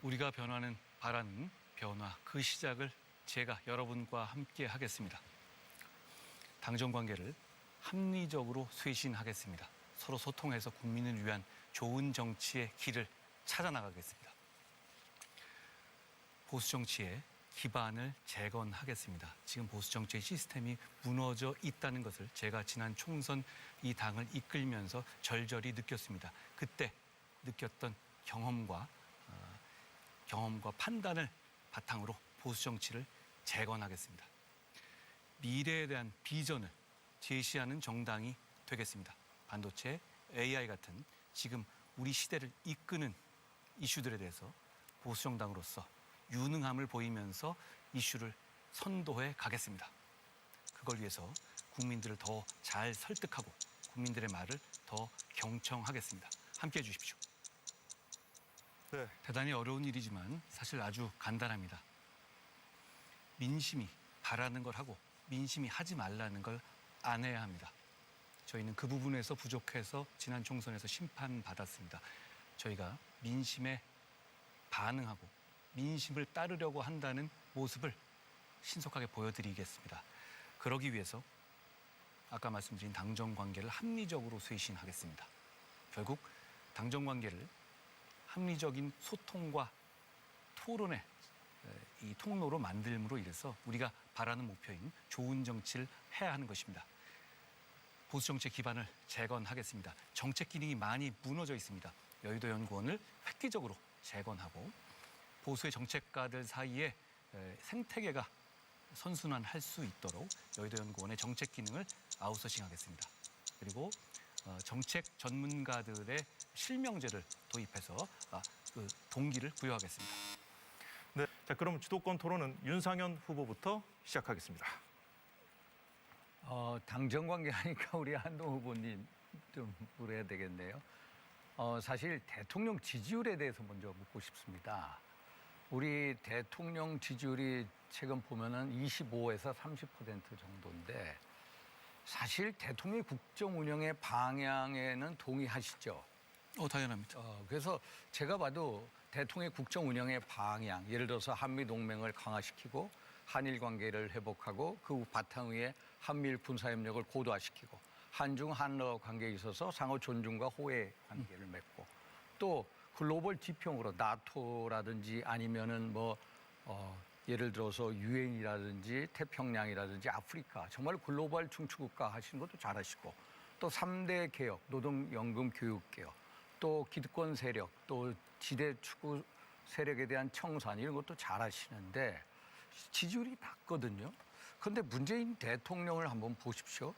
우리가 변화는 바라는 변화, 그 시작을 제가 여러분과 함께 하겠습니다. 당정관계를 합리적으로 쇄신하겠습니다. 서로 소통해서 국민을 위한 좋은 정치의 길을 찾아나가겠습니다. 보수 정치의 기반을 재건하겠습니다. 지금 보수 정치의 시스템이 무너져 있다는 것을 제가 지난 총선 이 당을 이끌면서 절절히 느꼈습니다. 그때 느꼈던 경험과 판단을 바탕으로 보수 정치를 재건하겠습니다. 미래에 대한 비전을 제시하는 정당이 되겠습니다. 반도체, AI 같은 지금 우리 시대를 이끄는 이슈들에 대해서 보수 정당으로서 유능함을 보이면서 이슈를 선도해 가겠습니다. 그걸 위해서 국민들을 더 잘 설득하고 국민들의 말을 더 경청하겠습니다. 함께해 주십시오. 네. 대단히 어려운 일이지만 사실 아주 간단합니다. 민심이 바라는 걸 하고 민심이 하지 말라는 걸 안 해야 합니다. 저희는 그 부분에서 부족해서 지난 총선에서 심판받았습니다. 저희가 민심에 반응하고 민심을 따르려고 한다는 모습을 신속하게 보여드리겠습니다. 그러기 위해서 아까 말씀드린 당정관계를 합리적으로 쇄신하겠습니다. 결국 당정관계를 합리적인 소통과 토론의 이 통로로 만들므로 인해서 우리가 바라는 목표인 좋은 정치를 해야 하는 것입니다. 보수 정치의 기반을 재건하겠습니다. 정책 기능이 많이 무너져 있습니다. 여의도 연구원을 획기적으로 재건하고 보수의 정책가들 사이에 생태계가 선순환할 수 있도록 여의도 연구원의 정책 기능을 아웃소싱하겠습니다. 그리고 정책 전문가들의 실명제를 도입해서 그 동기를 부여하겠습니다. 네. 자, 그럼 주도권 토론은 윤상현 후보부터 시작하겠습니다. 당정관계 하니까 우리 한동훈 후보님 좀 물어야 되겠네요. 사실 대통령 지지율에 대해서 먼저 묻고 싶습니다. 우리 대통령 지지율이 최근 보면은 25에서 30% 정도인데 사실 대통령의 국정 운영의 방향에는 동의하시죠? 당연합니다. 그래서 제가 봐도 대통령의 국정 운영의 방향, 예를 들어서 한미 동맹을 강화시키고 한일 관계를 회복하고 그 바탕 위에 한미일 군사협력을 고도화시키고 한중 한러 관계에 있어서 상호 존중과 호혜 관계를 맺고 또 글로벌 지평으로 나토라든지 아니면은 예를 들어서 유엔이라든지 태평양이라든지 아프리카 정말 글로벌 중추국가 하시는 것도 잘하시고 또 3대 개혁, 노동연금 교육개혁 또 기득권 세력 또 지대 추구 세력에 대한 청산 이런 것도 잘하시는데 지지율이 낮거든요. 그런데 문재인 대통령을 한번 보십시오.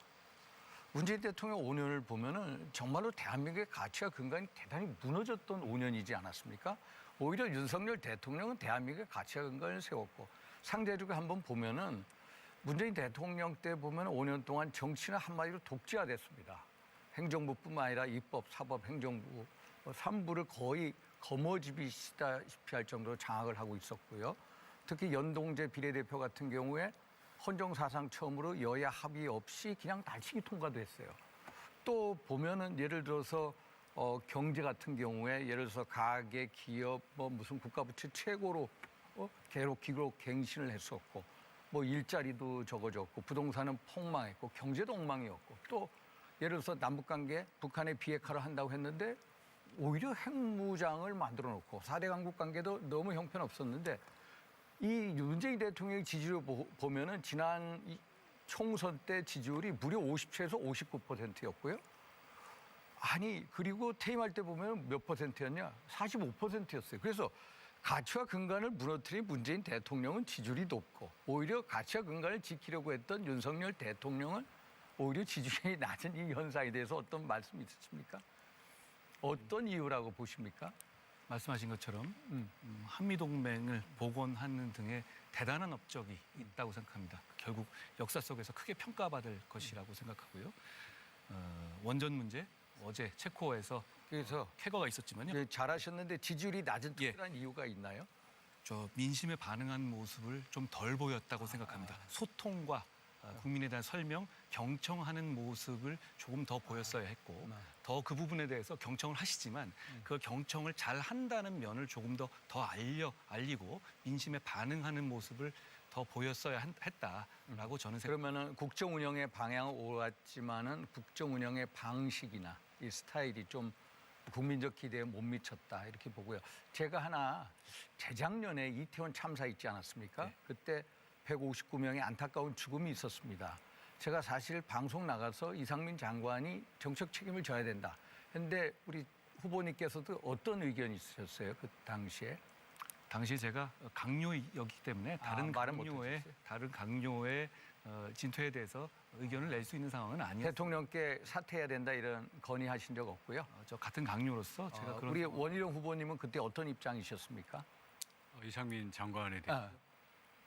문재인 대통령 5년을 보면은 정말로 대한민국의 가치와 근간이 대단히 무너졌던 5년이지 않았습니까? 오히려 윤석열 대통령은 대한민국의 가치와 근간을 세웠고 상대적으로 한번 보면은 문재인 대통령 때 보면 5년 동안 정치는 한마디로 독재화됐습니다. 행정부뿐만 아니라 입법, 사법, 행정부 3부를 거의 거머쥐시다시피 할 정도로 장악을 하고 있었고요. 특히 연동제 비례대표 같은 경우에 헌정사상 처음으로 여야 합의 없이 그냥 날치기 통과됐어요. 또 보면은 예를 들어서 경제 같은 경우에 예를 들어서 가계, 기업, 무슨 국가부처 최고로 기록 갱신을 했었고 일자리도 적어졌고 부동산은 폭망했고 경제도 엉망이었고 또 예를 들어서 남북관계 북한의 비핵화를 한다고 했는데 오히려 핵무장을 만들어 놓고 4대 강국 관계도 너무 형편없었는데 이 문재인 대통령의 지지율을 보면은 지난 총선 때 지지율이 무려 57에서 59%였고요. 아니 그리고 퇴임할 때 보면 몇 %였냐? 45%였어요. 그래서 가치와 근간을 무너뜨린 문재인 대통령은 지지율이 높고 오히려 가치와 근간을 지키려고 했던 윤석열 대통령은 오히려 지지율이 낮은 이 현상에 대해서 어떤 말씀 있으십니까? 어떤 이유라고 보십니까? 말씀하신 것처럼 한미동맹을 복원하는 등의 대단한 업적이 있다고 생각합니다. 결국 역사 속에서 크게 평가받을 것이라고 생각하고요. 원전 문제, 어제 체코에서 그래서 쾌거가 있었지만요. 잘하셨는데 지지율이 낮은 특별한 이유가 있나요? 민심에 반응한 모습을 좀 덜 보였다고 생각합니다. 소통과 국민에 대한 설명, 경청하는 모습을 조금 더 보였어야 했고 더 그 부분에 대해서 경청을 하시지만 그 경청을 잘 한다는 면을 조금 더 알리고 민심에 반응하는 모습을 더 보였어야 했다라고 저는 생각합니다. 그러면은 국정 운영의 방향은 옳았지만은 국정 운영의 방식이나 이 스타일이 좀 국민적 기대에 못 미쳤다 이렇게 보고요. 제가 하나 재작년에 이태원 참사 있지 않았습니까? 네. 그때 159명의 안타까운 죽음이 있었습니다. 제가 사실 방송 나가서 이상민 장관이 정책 책임을 져야 된다. 그런데 우리 후보님께서도 어떤 의견이 있으셨어요? 그 당시에? 당시 제가 강요였기 때문에 말은 못하셨어요? 다른 강요의 진퇴에 대해서 의견을 낼 수 있는 상황은 아니었어요. 대통령께 사퇴해야 된다 이런 건의하신 적 없고요. 저 같은 강요로서 제가 그런 우리 상황- 원희룡 후보님은 그때 어떤 입장이셨습니까? 이상민 장관에 대해서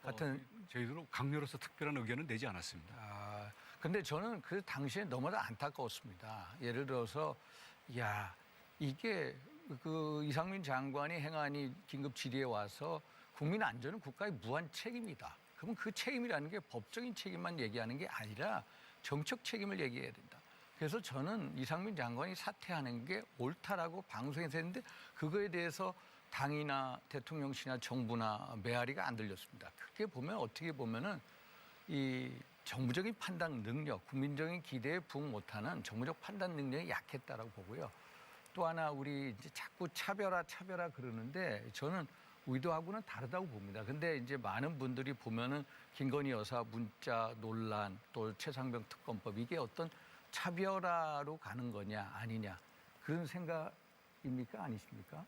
같은 저희도 강요로서 특별한 의견은 내지 않았습니다. 근데 저는 그 당시에 너무나 안타까웠습니다. 예를 들어서 야 이게 그 이상민 장관이 행안위 긴급 질의에 와서 국민 안전은 국가의 무한 책임이다. 그러면 그 책임이라는 게 법적인 책임만 얘기하는 게 아니라 정책 책임을 얘기해야 된다. 그래서 저는 이상민 장관이 사퇴하는 게 옳다라고 방송에서 했는데 그거에 대해서 당이나 대통령실이나 정부나 메아리가 안 들렸습니다. 그렇게 보면 어떻게 보면은 이 정부적인 판단 능력, 국민적인 기대에 부응 못하는 정부적 판단 능력이 약했다라고 보고요. 또 하나 우리 이제 자꾸 차별화 그러는데 저는 의도하고는 다르다고 봅니다. 근데 이제 많은 분들이 보면은 김건희 여사 문자 논란 또 최상병 특검법 이게 어떤 차별화로 가는 거냐 아니냐 그런 생각입니까 아니십니까?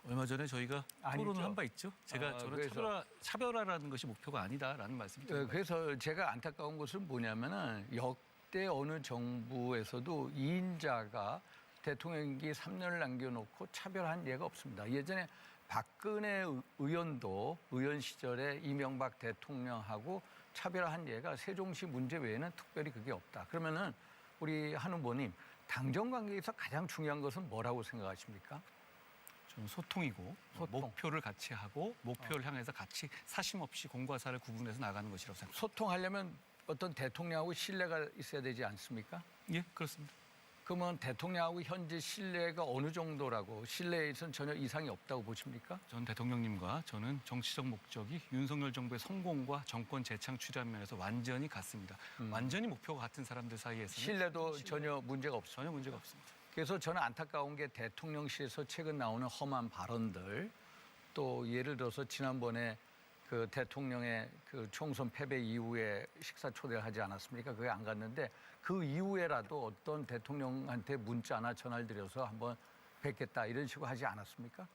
얼마 전에 저희가 아니죠. 토론을 한 바 있죠. 제가 저는 그래서- 차별화라는 것이 목표가 아니다라는 말씀을 드린 거예요. 그래서 제가 안타까운 것은 뭐냐면은 역대 어느 정부에서도 2인자가 대통령기 3년을 남겨놓고 차별한 예가 없습니다. 예전에 박근혜 의원도 의원 시절에 이명박 대통령하고 차별한 예가 세종시 문제 외에는 특별히 그게 없다. 그러면은 우리 한 후보님 당정 관계에서 가장 중요한 것은 뭐라고 생각하십니까? 좀 소통이고 소통. 목표를 같이 하고 목표를 향해서 같이 사심 없이 공과 사를 구분해서 나가는 것이라고 생각합니다. 소통하려면 어떤 대통령하고 신뢰가 있어야 되지 않습니까? 예, 그렇습니다. 그러면 대통령하고 현재 신뢰가 어느 정도라고 신뢰에선 전혀 이상이 없다고 보십니까? 전 대통령님과 저는 정치적 목적이 윤석열 정부의 성공과 정권 재창출이라는 면에서 완전히 같습니다. 완전히 목표가 같은 사람들 사이에서는 신뢰도 전혀 문제가 없어요. 전혀 문제가 없습니다. 그래서 저는 안타까운 게 대통령실에서 최근 나오는 험한 발언들 또 예를 들어서 지난번에 그 대통령의 그 총선 패배 이후에 식사 초대를 하지 않았습니까? 그게 안 갔는데 그 이후에라도 어떤 대통령한테 문자나 전화를 드려서 한번 뵙겠다 이런 식으로 하지 않았습니까?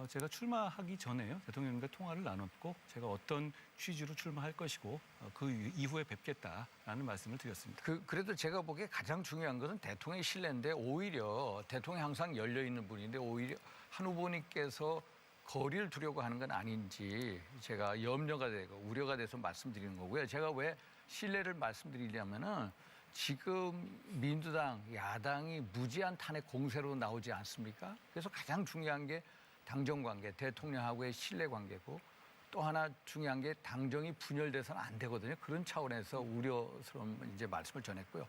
제가 출마하기 전에요. 대통령님과 통화를 나눴고 제가 어떤 취지로 출마할 것이고 그 이후에 뵙겠다라는 말씀을 드렸습니다. 그래도 제가 보기에 가장 중요한 것은 대통령의 신뢰인데 오히려 대통령이 항상 열려있는 분인데 오히려 한 후보님께서 거리를 두려고 하는 건 아닌지 제가 염려가 되고 우려가 돼서 말씀드리는 거고요. 제가 왜 신뢰를 말씀드리냐면은 지금 민주당, 야당이 무제한 탄핵 공세로 나오지 않습니까? 그래서 가장 중요한 게 당정관계, 대통령하고의 신뢰관계고 또 하나 중요한 게 당정이 분열돼서는 안 되거든요. 그런 차원에서 우려스러운 이제 말씀을 전했고요.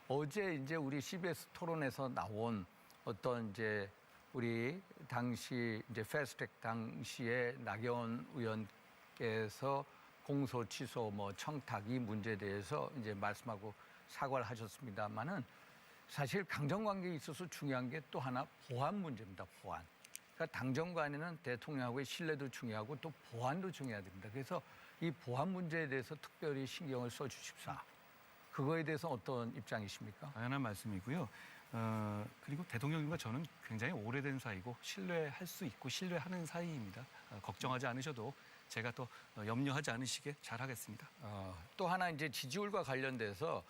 어제 이제 우리 CBS 토론에서 나온 어떤 이제 우리 당시 이제 패스트트랙 당시에 나경원 의원께서 공소 취소 뭐 청탁 이 문제에 대해서 이제 말씀하고 사과를 하셨습니다만은 사실 강정관계에 있어서 중요한 게 또 하나 보안 문제입니다. 보안. 그러니까 당정 간에는 대통령하고의 신뢰도 중요하고 또 보안도 중요해야 됩니다. 그래서 이 보안 문제에 대해서 특별히 신경을 써주십사. 그거에 대해서 어떤 입장이십니까? 당연한 말씀이고요. 그리고 대통령님과 저는 굉장히 오래된 사이고 신뢰할 수 있고 신뢰하는 사이입니다. 걱정하지 않으셔도 제가 또 염려하지 않으시게 잘하겠습니다. 또 하나 이제 지지율과 관련돼서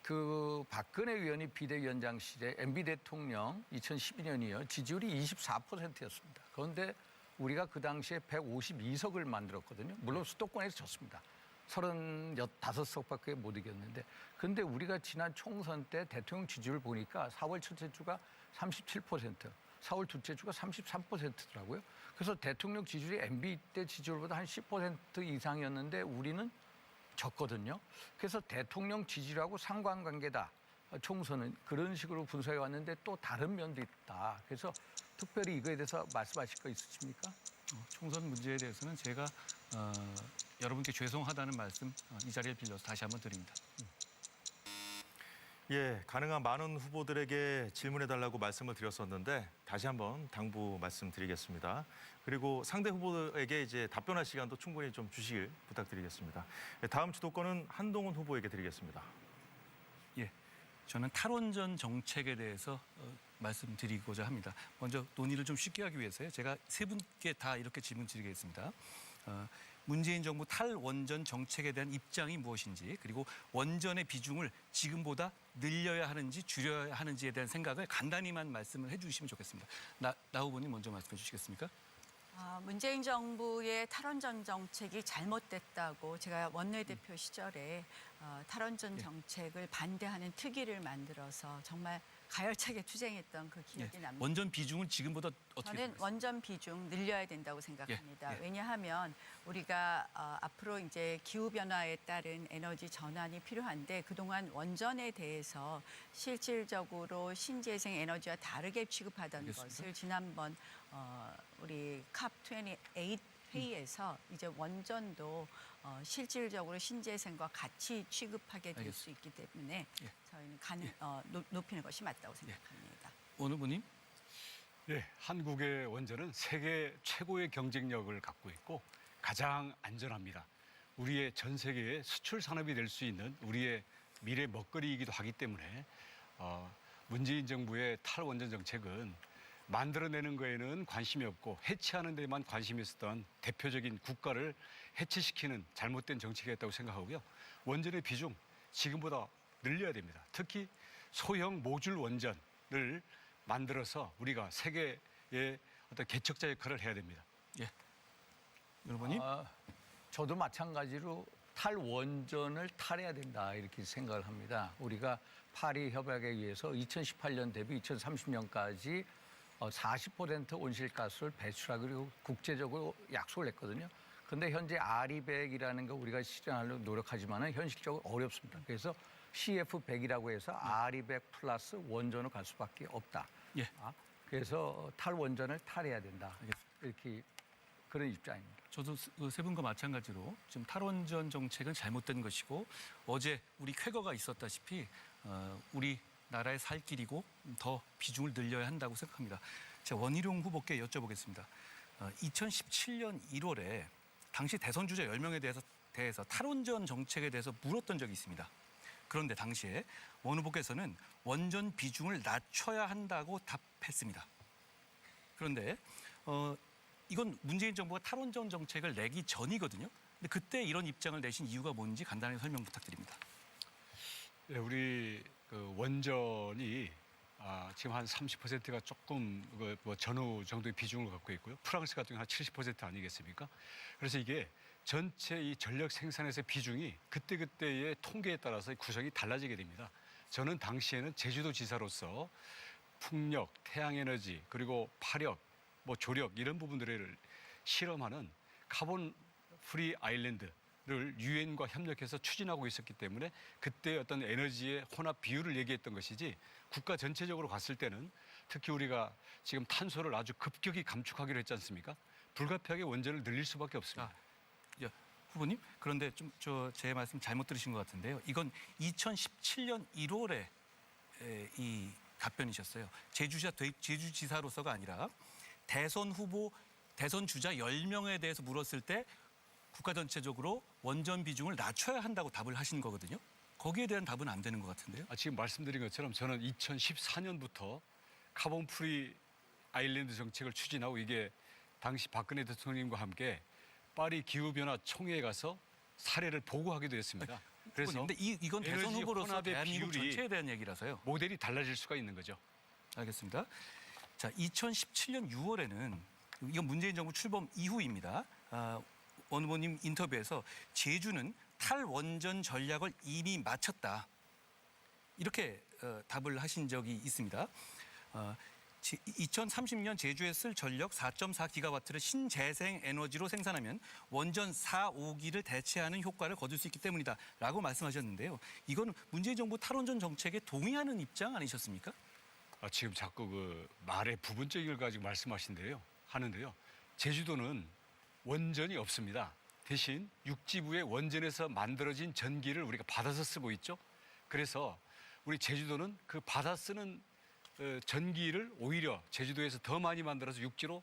그 박근혜 의원이 비대위원장실에 MB 대통령 2012년이요. 지지율이 24%였습니다. 그런데 우리가 그 당시에 152석을 만들었거든요. 물론 수도권에서 졌습니다. 35석밖에 못 이겼는데. 그런데 우리가 지난 총선 때 대통령 지지율 보니까 4월 첫째 주가 37%, 4월 둘째 주가 33%더라고요. 그래서 대통령 지지율이 MB 때 지지율보다 한 10% 이상이었는데 우리는 졌거든요. 그래서 대통령 지지율하고 상관관계다. 총선은 그런 식으로 분석해 왔는데 또 다른 면도 있다. 그래서 특별히 이거에 대해서 말씀하실 거 있으십니까? 총선 문제에 대해서는 제가 여러분께 죄송하다는 말씀 이 자리를 빌려서 다시 한번 드립니다. 예, 가능한 많은 후보들에게 질문해달라고 말씀을 드렸었는데 다시 한번 당부 말씀드리겠습니다. 그리고 상대 후보에게 이제 답변할 시간도 충분히 좀 주시길 부탁드리겠습니다. 예, 다음 주도권은 한동훈 후보에게 드리겠습니다. 예, 저는 탈원전 정책에 대해서 말씀드리고자 합니다. 먼저 논의를 좀 쉽게 하기 위해서요. 제가 세 분께 다 이렇게 질문 드리겠습니다. 문재인 정부 탈원전 정책에 대한 입장이 무엇인지, 그리고 원전의 비중을 지금보다 늘려야 하는지 줄여야 하는지에 대한 생각을 간단히만 말씀을 해주시면 좋겠습니다. 나 후보님 먼저 말씀해 주시겠습니까? 문재인 정부의 탈원전 정책이 잘못됐다고 제가 원내대표 시절에 탈원전 정책을 반대하는 특위를 만들어서 정말 가열차게 투쟁했던 그 기억이 납니다. 원전 비중을 지금보다 어떻게 저는 생각하세요? 원전 비중 늘려야 된다고 생각합니다. 왜냐하면 우리가 앞으로 이제 기후 변화에 따른 에너지 전환이 필요한데 그동안 원전에 대해서 실질적으로 신재생 에너지와 다르게 취급하던 알겠습니다. 것을 지난번 우리 컵28 회의에서 이제 원전도 실질적으로 신재생과 같이 취급하게 될 수 있기 때문에 예. 저희는 높이는 것이 맞다고 생각합니다. 원 후보님? 네, 한국의 원전은 세계 최고의 경쟁력을 갖고 있고 가장 안전합니다. 우리의 전 세계의 수출 산업이 될 수 있는 우리의 미래 먹거리이기도 하기 때문에 문재인 정부의 탈원전 정책은 만들어내는 거에는 관심이 없고 해체하는 데만 관심이 있었던 대표적인 국가를 해체시키는 잘못된 정책이었다고 생각하고요. 원전의 비중 지금보다 늘려야 됩니다. 특히 소형 모듈 원전을 만들어서 우리가 세계의 어떤 개척자 역할을 해야 됩니다. 예. 원 후보님? 저도 마찬가지로 탈원전을 탈해야 된다 이렇게 생각을 합니다. 우리가 파리 협약에 의해서 2018년 대비 2030년까지 40% 온실가스를 배출하기로 국제적으로 약속을 했거든요. 그런데 현재 RE100이라는 거 우리가 실현하려고 노력하지만 현실적으로 어렵습니다. 그래서 CF100이라고 해서 RE100 플러스 원전으로 갈 수밖에 없다. 예. 그래서 탈원전을 탈해야 된다. 이렇게 그런 입장입니다. 저도 세 분과 마찬가지로 지금 탈원전 정책은 잘못된 것이고 어제 우리 쾌거가 있었다시피 우리 나라의 살 길이고 더 비중을 늘려야 한다고 생각합니다. 제가 원희룡 후보께 여쭤보겠습니다. 2017년 1월에 당시 대선 주자 10명에 대해서 탈원전 정책에 대해서 물었던 적이 있습니다. 그런데 당시에 원 후보께서는 원전 비중을 낮춰야 한다고 답했습니다. 그런데 이건 문재인 정부가 탈원전 정책을 내기 전이거든요. 근데 그때 이런 입장을 내신 이유가 뭔지 간단하게 설명 부탁드립니다. 네, 우리 그 원전이 지금 한 30%가 조금 뭐 전후 정도의 비중을 갖고 있고요. 프랑스 같은 경우는 한 70% 아니겠습니까? 그래서 이게 전체 이 전력 생산에서의 비중이 그때그때의 통계에 따라서 구성이 달라지게 됩니다. 저는 당시에는 제주도 지사로서 풍력, 태양에너지, 그리고 파력, 뭐 조력 이런 부분들을 실험하는 카본 프리 아일랜드를 유엔과 협력해서 추진하고 있었기 때문에 그때 어떤 에너지의 혼합 비율을 얘기했던 것이지 국가 전체적으로 봤을 때는 특히 우리가 지금 탄소를 아주 급격히 감축하기로 했지 않습니까? 불가피하게 원전을 늘릴 수밖에 없습니다. 후보님, 그런데 좀 제 말씀 잘못 들으신 것 같은데요. 이건 2017년 1월에 이 답변이셨어요. 제주지사로서가 아니라 대선 후보, 대선 주자 10명에 대해서 물었을 때 국가 전체적으로 원전 비중을 낮춰야 한다고 답을 하신 거거든요. 거기에 대한 답은 안 되는 것 같은데요. 지금 말씀드린 것처럼 저는 2014년부터 카본 프리 아일랜드 정책을 추진하고 이게 당시 박근혜 대통령님과 함께 파리 기후변화 총회에 가서 사례를 보고하기도 했습니다. 그래서 근데 이건 대선 에너지 후보로서 혼합의 대한민국 비율이 전체에 대한 얘기라서요. 모델이 달라질 수가 있는 거죠. 알겠습니다. 자, 2017년 6월에는 이건 문재인 정부 출범 이후입니다. 원 후보님 인터뷰에서 제주는 탈원전 전략을 이미 마쳤다. 이렇게 답을 하신 적이 있습니다. 2030년 제주에 쓸 전력 4.4기가와트를 신재생 에너지로 생산하면 원전 4, 5기를 대체하는 효과를 거둘 수 있기 때문이다라고 말씀하셨는데요. 이건 문재인 정부 탈원전 정책에 동의하는 입장 아니셨습니까? 지금 자꾸 그 말의 부분적인 걸 가지고 하는데요. 제주도는 원전이 없습니다. 대신 육지부의 원전에서 만들어진 전기를 우리가 받아서 쓰고 있죠. 그래서 우리 제주도는 그 받아 쓰는 전기를 오히려 제주도에서 더 많이 만들어서 육지로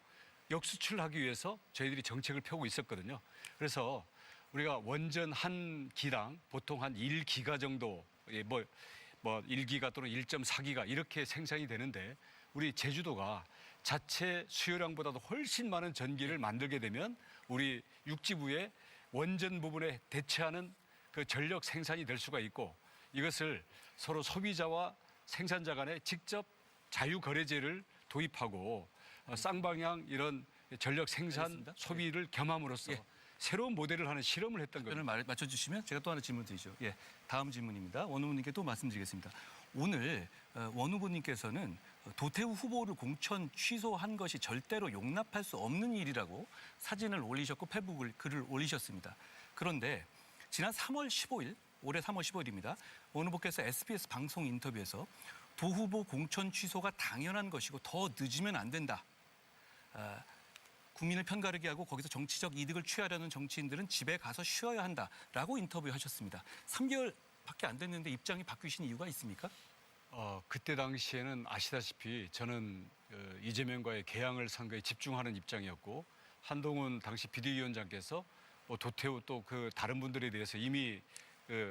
역수출하기 위해서 저희들이 정책을 펴고 있었거든요. 그래서 우리가 원전 한 기당 보통 한 1기가 정도, 뭐 1기가 또는 1.4기가 이렇게 생산이 되는데 우리 제주도가 자체 수요량보다도 훨씬 많은 전기를 만들게 되면 우리 육지부의 원전 부분에 대체하는 그 전력 생산이 될 수가 있고 이것을 서로 소비자와 생산자 간에 직접 자유거래제를 도입하고 쌍방향 이런 전력 생산 알겠습니다. 소비를 겸함으로써 예. 새로운 모델을 하는 실험을 했던 거예요. 답변을 맞춰주시면 제가 또 하나 질문 드리죠. 예, 다음 질문입니다. 원 후보님께 또 말씀드리겠습니다. 오늘 원 후보님께서는 도태우 후보를 공천 취소한 것이 절대로 용납할 수 없는 일이라고 사진을 올리셨고 페북을 글을 올리셨습니다. 그런데 지난 3월 15일, 올해 3월 15일입니다. 원 후보께서 SBS 방송 인터뷰에서 도 후보 공천 취소가 당연한 것이고 더 늦으면 안 된다. 국민을 편가르게 하고 거기서 정치적 이득을 취하려는 정치인들은 집에 가서 쉬어야 한다라고 인터뷰하셨습니다. 3개월밖에 안 됐는데 입장이 바뀌신 이유가 있습니까? 그때 당시에는 아시다시피 저는 이재명과의 개항을 선거에 집중하는 입장이었고 한동훈 당시 비대위원장께서 도태우 또 그 다른 분들에 대해서 이미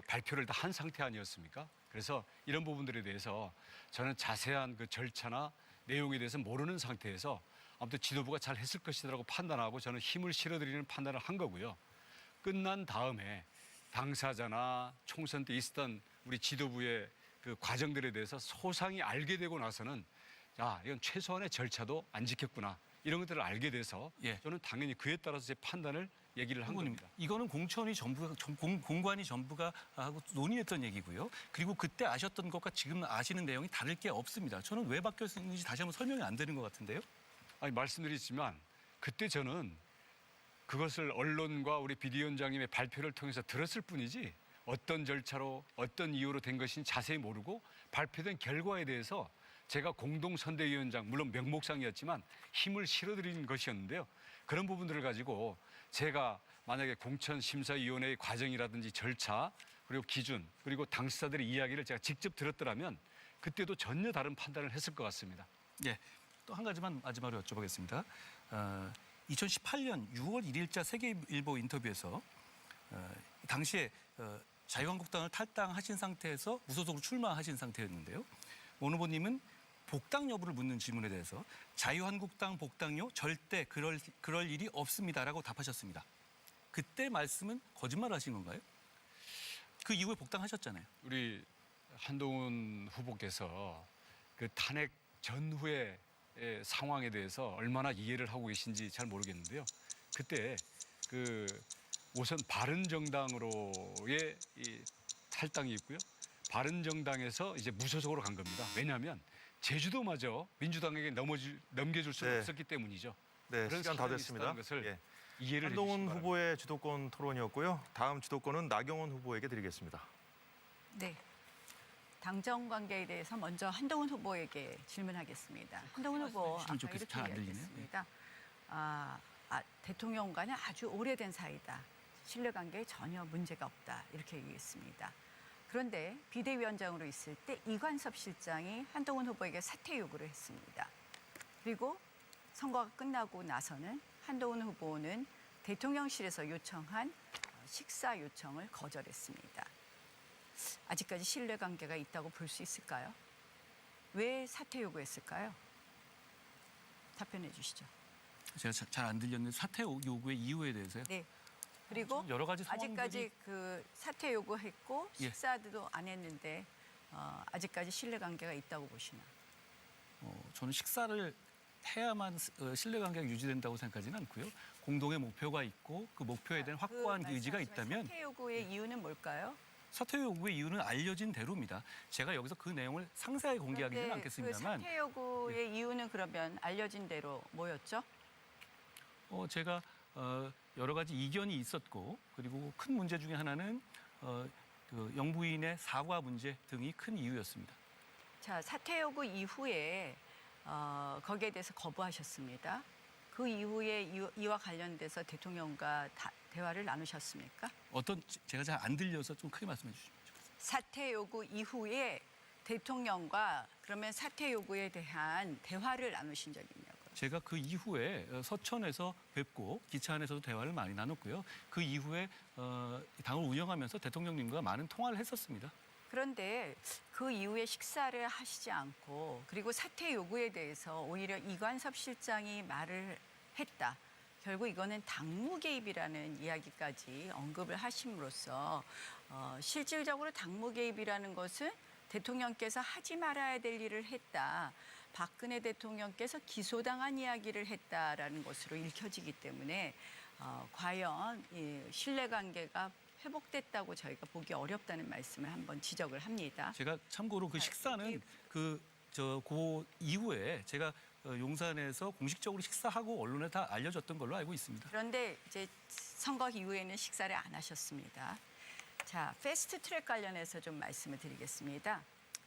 발표를 다 한 상태 아니었습니까? 그래서 이런 부분들에 대해서 저는 자세한 그 절차나 내용에 대해서 모르는 상태에서 아무튼 지도부가 잘 했을 것이라고 판단하고 저는 힘을 실어드리는 판단을 한 거고요. 끝난 다음에 당사자나 총선 때 있었던 우리 지도부의 그 과정들에 대해서 소상히 알게 되고 나서는 이건 최소한의 절차도 안 지켰구나. 이런 것들을 알게 돼서 예. 저는 당연히 그에 따라서 제 판단을 얘기를 한 후보님, 겁니다. 이거는 공관이 전부가 하고 논의했던 얘기고요. 그리고 그때 아셨던 것과 지금 아시는 내용이 다를 게 없습니다. 저는 왜 바뀌었는지 다시 한번 설명이 안 되는 것 같은데요. 말씀드리지만 그때 저는 그것을 언론과 우리 비대위원장님의 발표를 통해서 들었을 뿐이지 어떤 절차로 어떤 이유로 된 것인지 자세히 모르고 발표된 결과에 대해서 제가 공동선대위원장, 물론 명목상이었지만 힘을 실어드린 것이었는데요. 그런 부분들을 가지고 제가 만약에 공천심사위원회의 과정이라든지 절차, 그리고 기준, 그리고 당사자들의 이야기를 제가 직접 들었더라면 그때도 전혀 다른 판단을 했을 것 같습니다. 예, 또 한 가지만 마지막으로 여쭤보겠습니다. 2018년 6월 1일자 세계일보 인터뷰에서 당시에 자유한국당을 탈당하신 상태에서 무소속으로 출마하신 상태였는데요. 원 후보님은 복당 여부를 묻는 질문에 대해서 자유한국당 복당요 절대 그럴 일이 없습니다라고 답하셨습니다. 그때 말씀은 거짓말하신 건가요? 그 이후에 복당하셨잖아요. 우리 한동훈 후보께서 그 탄핵 전후의 상황에 대해서 얼마나 이해를 하고 계신지 잘 모르겠는데요. 그때 그 우선 바른정당으로의 이 탈당이 있고요. 바른정당에서 이제 무소속으로 간 겁니다. 왜냐하면 제주도마저 민주당에게 넘겨줄 수 네. 없었기 때문이죠. 네, 그런 시간 다 상황이 됐습니다. 있었다는 것을 예. 이해를 한동훈 해주시기 바랍니다. 후보의 주도권 토론이었고요. 다음 주도권은 나경원 후보에게 드리겠습니다. 네. 당정 관계에 대해서 먼저 한동훈 후보에게 질문하겠습니다. 한동훈 후보 아까 말씀해 주시면 좋겠어요. 이렇게 잘안 들리네요. 이야기했습니다. 대통령과는 아주 오래된 사이다. 신뢰관계에 전혀 문제가 없다. 이렇게 얘기했습니다. 그런데 비대위원장으로 있을 때 이관섭 실장이 한동훈 후보에게 사퇴 요구를 했습니다. 그리고 선거가 끝나고 나서는 한동훈 후보는 대통령실에서 요청한 식사 요청을 거절했습니다. 아직까지 신뢰관계가 있다고 볼 수 있을까요? 왜 사퇴 요구했을까요? 답변해 주시죠. 제가 잘 안 들렸는데 사퇴 요구의 이유에 대해서요. 네. 그리고 여러 가지 상황들이 아직까지 그 사퇴 요구했고 예. 식사도 안 했는데 아직까지 신뢰관계가 있다고 보시나? 저는 식사를 해야만 신뢰관계가 유지된다고 생각하지는 않고요. 공동의 목표가 있고 그 목표에 대한 확고한 그 의지가 말씀하신 있다면 사퇴 요구의 이유는 뭘까요? 사퇴 요구의 이유는 알려진 대로입니다. 제가 여기서 그 내용을 상세하게 공개하기는 그런데 않겠습니다만 그 사퇴 요구의 이유는 그러면 알려진 대로 뭐였죠? 제가 여러 가지 이견이 있었고 그리고 큰 문제 중에 하나는 그 영부인의 사과 문제 등이 큰 이유였습니다. 자, 사퇴 요구 이후에 거기에 대해서 거부하셨습니다. 그 이후에 이와 관련돼서 대통령과 대화를 나누셨습니까? 제가 잘 안 들려서 좀 크게 말씀해 주시죠. 사퇴 요구 이후에 대통령과 그러면 사퇴 요구에 대한 대화를 나누신 적이 있냐고요. 제가 그 이후에 서천에서 뵙고 기차 안에서도 대화를 많이 나눴고요. 그 이후에 당을 운영하면서 대통령님과 많은 통화를 했었습니다. 그런데 그 이후에 식사를 하시지 않고 그리고 사퇴 요구에 대해서 오히려 이관섭 실장이 말을 했다. 결국 이거는 당무 개입이라는 이야기까지 언급을 하심으로써 실질적으로 당무 개입이라는 것은 대통령께서 하지 말아야 될 일을 했다. 박근혜 대통령께서 기소당한 이야기를 했다라는 것으로 읽혀지기 때문에 과연 이 신뢰관계가 회복됐다고 저희가 보기 어렵다는 말씀을 한번 지적을 합니다. 제가 참고로 그 식사는 그 이후에 제가 용산에서 공식적으로 식사하고 언론에 다 알려졌던 걸로 알고 있습니다. 그런데 이제 선거 이후에는 식사를 안 하셨습니다. 자, 패스트 트랙 관련해서 좀 말씀을 드리겠습니다.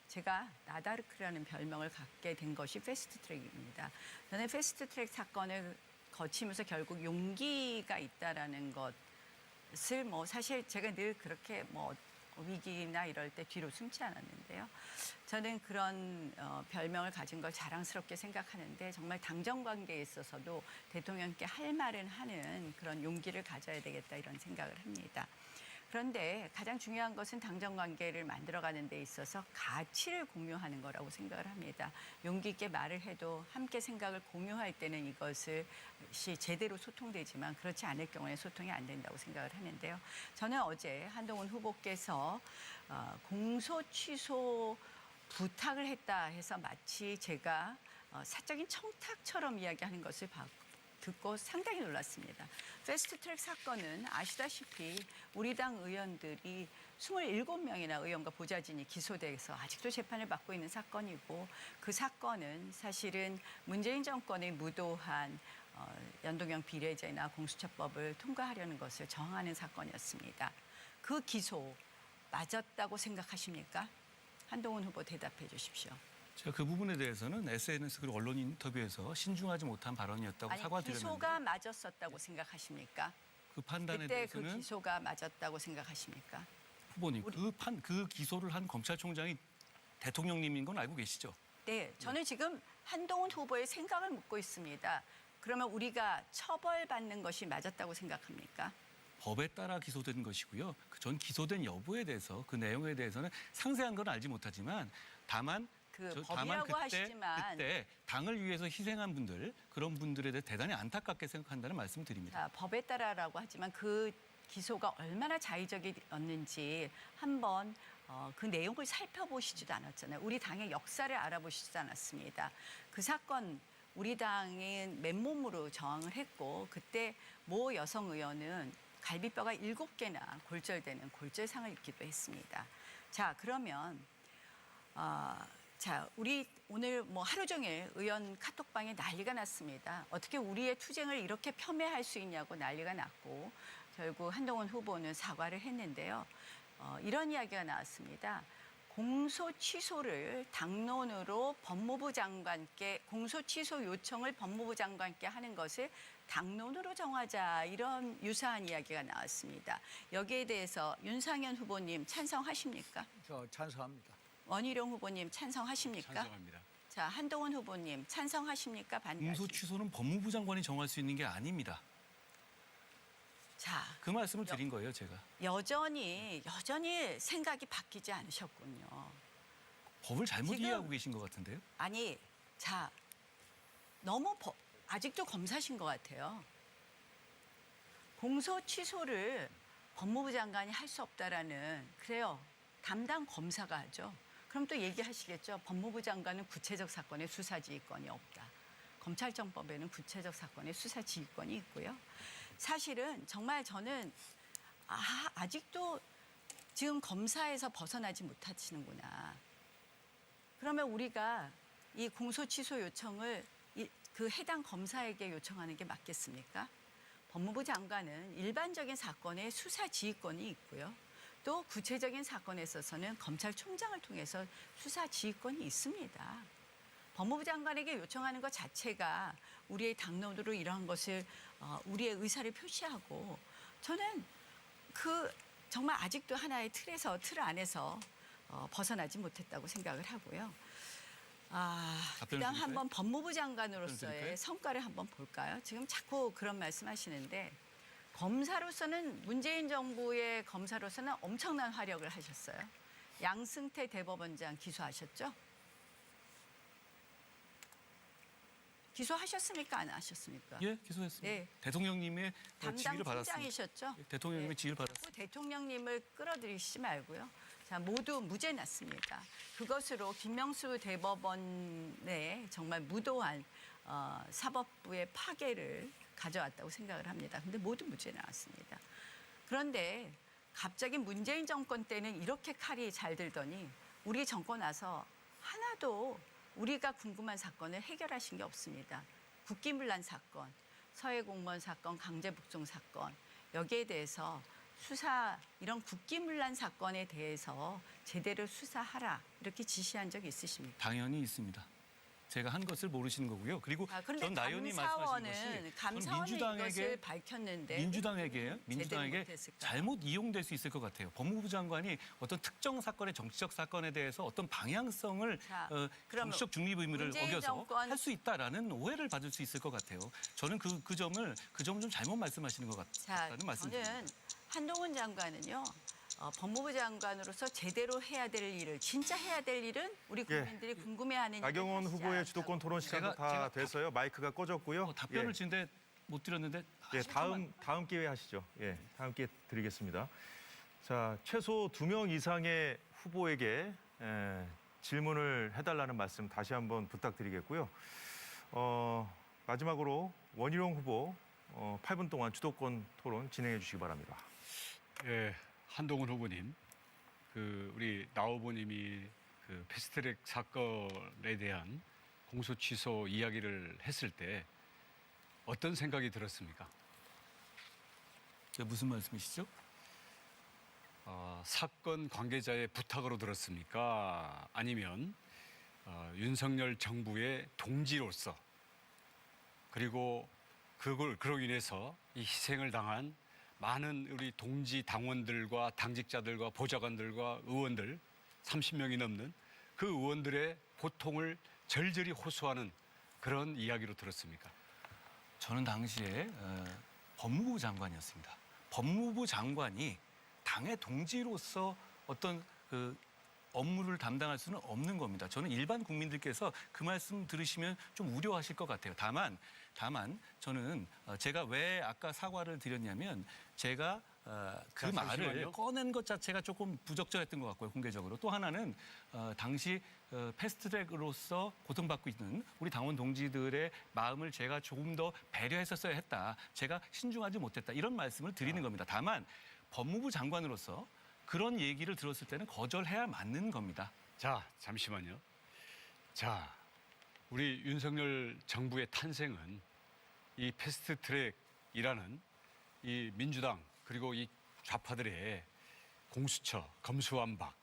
제가 나다르크라는 별명을 갖게 된 것이 패스트 트랙입니다. 저는 패스트 트랙 사건을 거치면서 결국 용기가 있다라는 것을 사실 제가 늘 그렇게 위기나 이럴 때 뒤로 숨지 않았는데요. 저는 그런 별명을 가진 걸 자랑스럽게 생각하는데 정말 당정 관계에 있어서도 대통령께 할 말은 하는 그런 용기를 가져야 되겠다 이런 생각을 합니다. 그런데 가장 중요한 것은 당정 관계를 만들어가는 데 있어서 가치를 공유하는 거라고 생각을 합니다. 용기 있게 말을 해도 함께 생각을 공유할 때는 이것이 제대로 소통되지만 그렇지 않을 경우에 소통이 안 된다고 생각을 하는데요. 저는 어제 한동훈 후보께서 공소 취소 부탁을 했다 해서 마치 제가 사적인 청탁처럼 이야기하는 것을 듣고 상당히 놀랐습니다. 패스트트랙 사건은 아시다시피 우리 당 의원들이 27명이나 의원과 보좌진이 기소돼서 아직도 재판을 받고 있는 사건이고 그 사건은 사실은 문재인 정권의 무도한 연동형 비례제나 공수처법을 통과하려는 것을 저항하는 사건이었습니다. 그 기소 맞았다고 생각하십니까? 한동훈 후보 대답해 주십시오. 제가 그 부분에 대해서는 SNS 그리고 언론 인터뷰에서 신중하지 못한 발언이었다고 사과드렸는데 기소가 맞았었다고 생각하십니까? 그 판단에 그때 그 대해서는 기소가 맞았다고 생각하십니까? 후보님 그 기소를 한 검찰총장이 대통령님인 건 알고 계시죠? 네, 저는 지금 한동훈 후보의 생각을 묻고 있습니다. 그러면 우리가 처벌받는 것이 맞았다고 생각합니까? 법에 따라 기소된 것이고요. 전 기소된 여부에 대해서 그 내용에 대해서는 상세한 건 알지 못하지만 다만 법이라고 하시지만 그때 당을 위해서 희생한 분들 그런 분들에 대해 대단히 안타깝게 생각한다는 말씀을 드립니다. 자, 법에 따라라고 하지만 그 기소가 얼마나 자의적이었는지 한번 그 내용을 살펴보시지도 않았잖아요. 우리 당의 역사를 알아보시지도 않았습니다. 그 사건 우리 당은 맨몸으로 저항을 했고 그때 모 여성 의원은 갈비뼈가 7개나 골절되는 골절상을 입기도 했습니다. 자, 그러면 우리 오늘 하루 종일 의원 카톡방에 난리가 났습니다. 어떻게 우리의 투쟁을 이렇게 폄훼할 수 있냐고 난리가 났고 결국 한동훈 후보는 사과를 했는데요. 이런 이야기가 나왔습니다. 공소 취소를 당론으로 법무부 장관께 공소 취소 요청을 법무부 장관께 하는 것을 당론으로 정하자 이런 유사한 이야기가 나왔습니다. 여기에 대해서 윤상현 후보님 찬성하십니까? 저 찬성합니다. 원희룡 후보님 찬성하십니까? 찬성합니다. 자, 한동훈 후보님 찬성하십니까? 반대하십니까? 공소 취소는 법무부 장관이 정할 수 있는 게 아닙니다. 자, 그 말씀을 드린 거예요, 제가. 여전히 생각이 바뀌지 않으셨군요. 법을 잘못 지금- 이해하고 계신 것 같은데요. 아니, 자, 너무 아직도 검사신 것 같아요. 공소 취소를 법무부 장관이 할 수 없다라는 그래요. 담당 검사가 하죠. 그럼 또 얘기하시겠죠. 법무부 장관은 구체적 사건의 수사지휘권이 없다. 검찰청법에는 구체적 사건의 수사지휘권이 있고요. 사실은 정말 저는 아직도 지금 검사에서 벗어나지 못하시는구나. 그러면 우리가 이 공소 취소 요청을 그 해당 검사에게 요청하는 게 맞겠습니까? 법무부 장관은 일반적인 사건에 수사 지휘권이 있고요. 또 구체적인 사건에 있어서는 검찰총장을 통해서 수사 지휘권이 있습니다. 법무부 장관에게 요청하는 것 자체가 우리의 당론으로 이러한 것을 우리의 의사를 표시하고 저는 그 정말 아직도 하나의 틀 안에서 벗어나지 못했다고 생각을 하고요. 그다음 드릴까요? 한번 법무부 답변을 장관으로서의 드릴까요? 성과를 한번 볼까요? 지금 자꾸 그런 말씀하시는데 검사로서는 문재인 정부의 검사로서는 엄청난 활약을 하셨어요. 양승태 대법원장 기소하셨죠? 기소하셨습니까? 안 하셨습니까? 예, 기소했습니다. 네. 대통령님의 담당 지위를 받았습니다. 팀장이셨죠? 대통령님의 네. 지위를 받았습니다. 대통령님을 끌어들이시지 말고요. 자, 모두 무죄 났습니다. 그것으로 김명수 대법원의 정말 무도한 사법부의 파괴를 가져왔다고 생각을 합니다. 근데 모두 무죄 나왔습니다. 그런데 갑자기 문재인 정권 때는 이렇게 칼이 잘 들더니 우리 정권 와서 하나도 우리가 궁금한 사건을 해결하신 게 없습니다. 국기문란 사건, 서해공무원 사건, 강제북송 사건 여기에 대해서 이런 국기문란 사건에 대해서 제대로 수사하라 이렇게 지시한 적이 있으십니까? 당연히 있습니다. 제가 한 것을 모르시는 거고요. 그리고 그런데 전 나연이 말씀하신 것이 감사원은 이것을 밝혔는데 민주당에게 못했을까요? 잘못 이용될 수 있을 것 같아요. 법무부 장관이 어떤 특정 사건의 정치적 사건에 대해서 어떤 방향성을 자, 그러면 정치적 중립 의무를 문재인 어겨서 정권- 할 수 있다라는 오해를 받을 수 있을 것 같아요. 저는 그 점을 좀 잘못 말씀하시는 것 자, 같다는 말씀입니다. 저는 한동훈 장관은요. 법무부 장관으로서 제대로 해야 될 일을 진짜 해야 될 일은 우리 국민들이 궁금해하는 나경원 일을 후보의 하시지 주도권 토론 시간도 제가- 다 제가 됐어요. 마이크가 꺼졌고요. 답변을 예. 지는데 못 드렸는데 예, 잠깐만. 다음 기회에 하시죠. 예, 다음 기회 드리겠습니다. 자, 최소 2명 이상의 후보에게 질문을 해달라는 말씀 다시 한번 부탁드리겠고요. 마지막으로 원희룡 후보 8분 동안 주도권 토론 진행해 주시기 바랍니다. 예, 한동훈 후보님, 우리 나 후보님이 패스트트랙 사건에 대한 공소 취소 이야기를 했을 때 어떤 생각이 들었습니까? 무슨 말씀이시죠? 사건 관계자의 부탁으로 들었습니까? 아니면 윤석열 정부의 동지로서 그리고 그로 인해서 이 희생을 당한 많은 우리 동지 당원들과 당직자들과 보좌관들과 의원들 30명이 넘는 그 의원들의 고통을 절절히 호소하는 그런 이야기로 들었습니까? 저는 당시에 법무부 장관이었습니다. 법무부 장관이 당의 동지로서 어떤 업무를 담당할 수는 없는 겁니다. 저는 일반 국민들께서 그 말씀 들으시면 좀 우려하실 것 같아요. 다만 저는 제가 왜 아까 사과를 드렸냐면 제가 그 자, 말을 잠시만요. 꺼낸 것 자체가 조금 부적절했던 것 같고요. 공개적으로. 또 하나는 당시 패스트트랙으로서 고통받고 있는 우리 당원 동지들의 마음을 제가 조금 더 배려했었어야 했다. 제가 신중하지 못했다. 이런 말씀을 드리는 겁니다. 다만 법무부 장관으로서 그런 얘기를 들었을 때는 거절해야 맞는 겁니다. 자, 잠시만요. 자, 우리 윤석열 정부의 탄생은 이 패스트트랙이라는 이 민주당 그리고 이 좌파들의 공수처, 검수완박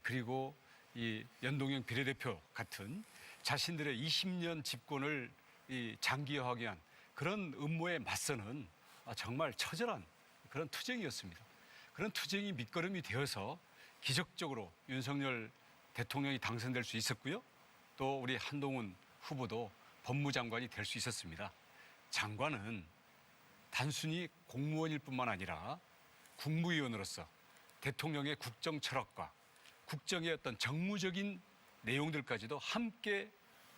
그리고 이 연동형 비례대표 같은 자신들의 20년 집권을 이 장기화하게 한 그런 음모에 맞서는 정말 처절한 그런 투쟁이었습니다. 그런 투쟁이 밑거름이 되어서 기적적으로 윤석열 대통령이 당선될 수 있었고요. 또 우리 한동훈 후보도 법무장관이 될 수 있었습니다. 장관은 단순히 공무원일 뿐만 아니라 국무위원으로서 대통령의 국정 철학과 국정의 어떤 정무적인 내용들까지도 함께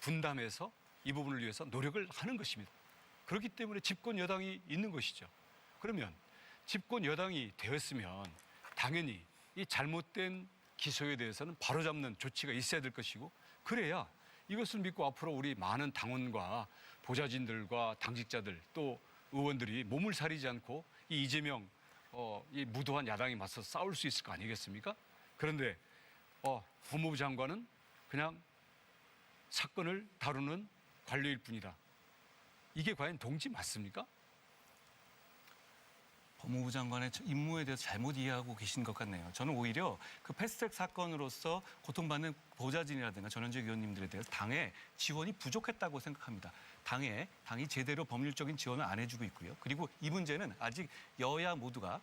분담해서 이 부분을 위해서 노력을 하는 것입니다. 그렇기 때문에 집권 여당이 있는 것이죠. 그러면 집권 여당이 되었으면 당연히 이 잘못된 기소에 대해서는 바로잡는 조치가 있어야 될 것이고 그래야 이것을 믿고 앞으로 우리 많은 당원과 보좌진들과 당직자들 또 의원들이 몸을 사리지 않고 이 이재명 이 무도한 야당이 맞서 싸울 수 있을 거 아니겠습니까? 그런데 법무부 장관은 그냥 사건을 다루는 관료일 뿐이다. 이게 과연 동지 맞습니까? 법무부 장관의 임무에 대해서 잘못 이해하고 계신 것 같네요. 저는 오히려 그 패스트트랙 사건으로서 고통받는 보좌진이라든가 전현직 의원님들에 대해서 당의 지원이 부족했다고 생각합니다. 당이 제대로 법률적인 지원을 안 해주고 있고요. 그리고 이 문제는 아직 여야 모두가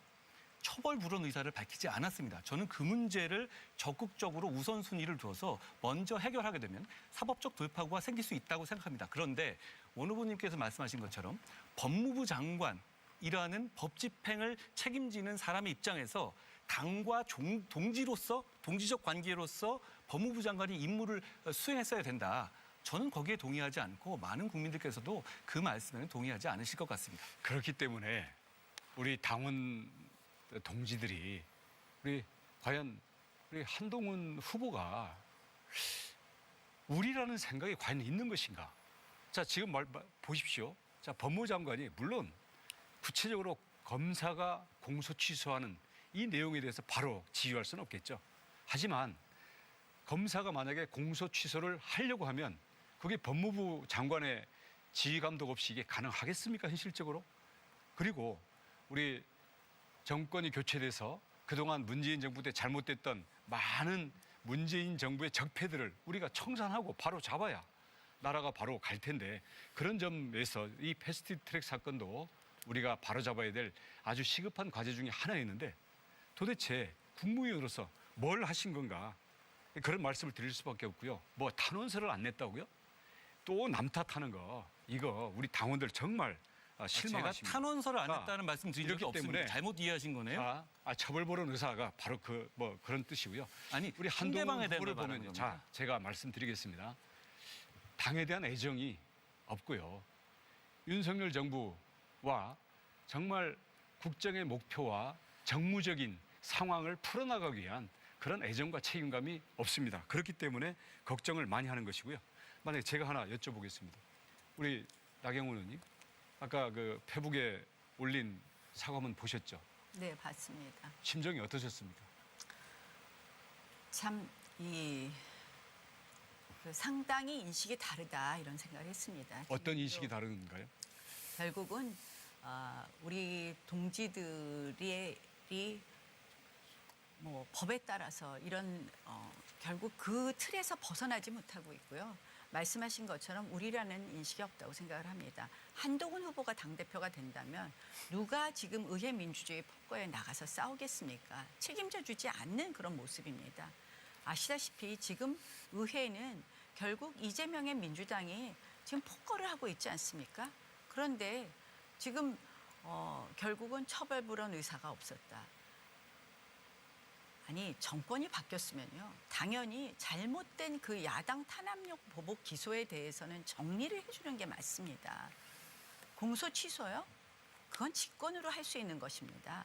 처벌 불원 의사를 밝히지 않았습니다. 저는 그 문제를 적극적으로 우선순위를 두어서 먼저 해결하게 되면 사법적 돌파구가 생길 수 있다고 생각합니다. 그런데 원 후보님께서 말씀하신 것처럼 법무부 장관이라는 법 집행을 책임지는 사람의 입장에서 당과 동지로서 동지적 관계로서 법무부 장관이 임무를 수행했어야 된다. 저는 거기에 동의하지 않고 많은 국민들께서도 그 말씀에는 동의하지 않으실 것 같습니다. 그렇기 때문에 우리 당원 동지들이 과연 우리 한동훈 후보가 우리라는 생각이 과연 있는 것인가? 자, 지금 보십시오. 자, 법무부 장관이 물론 구체적으로 검사가 공소 취소하는 이 내용에 대해서 바로 지휘할 수는 없겠죠. 하지만 검사가 만약에 공소 취소를 하려고 하면 그게 법무부 장관의 지휘 감독 없이 이게 가능하겠습니까? 현실적으로? 그리고 우리 정권이 교체돼서 그동안 문재인 정부 때 잘못됐던 많은 문재인 정부의 적폐들을 우리가 청산하고 바로 잡아야 나라가 바로 갈 텐데 그런 점에서 이 패스트트랙 사건도 우리가 바로 잡아야 될 아주 시급한 과제 중에 하나였는데 도대체 국무위원으로서 뭘 하신 건가? 그런 말씀을 드릴 수밖에 없고요. 뭐 탄원서를 안 냈다고요? 또 남 탓하는 거 이거 우리 당원들 정말 실망하십니다. 제가 탄원서를 안 했다는 말씀 드린 적이 이렇기 없습니다. 때문에 잘못 이해하신 거네요. 처벌보는 의사가 바로 그런 뜻이고요. 아니, 우리 상대방에 한동훈 대한 후보를 걸 말하는 보면 겁니다. 제가 말씀드리겠습니다. 당에 대한 애정이 없고요. 윤석열 정부와 정말 국정의 목표와 정무적인 상황을 풀어나가기 위한 그런 애정과 책임감이 없습니다. 그렇기 때문에 걱정을 많이 하는 것이고요. 만약에 제가 하나 여쭤보겠습니다. 우리 나경원 의원님, 아까 그 페북에 올린 사과문 보셨죠? 네, 봤습니다. 심정이 어떠셨습니까? 참 상당히 인식이 다르다 이런 생각을 했습니다. 어떤 인식이 다른가요? 결국은 우리 동지들이 뭐 법에 따라서 이런 결국 그 틀에서 벗어나지 못하고 있고요. 말씀하신 것처럼 우리라는 인식이 없다고 생각을 합니다. 한동훈 후보가 당대표가 된다면 누가 지금 의회 민주주의 폭거에 나가서 싸우겠습니까? 책임져 주지 않는 그런 모습입니다. 아시다시피 지금 의회는 결국 이재명의 민주당이 지금 폭거를 하고 있지 않습니까? 그런데 지금 결국은 처벌불원 의사가 없었다. 아니 정권이 바뀌었으면요. 당연히 잘못된 그 야당 탄압력 보복 기소에 대해서는 정리를 해주는 게 맞습니다. 공소 취소요? 그건 직권으로 할 수 있는 것입니다.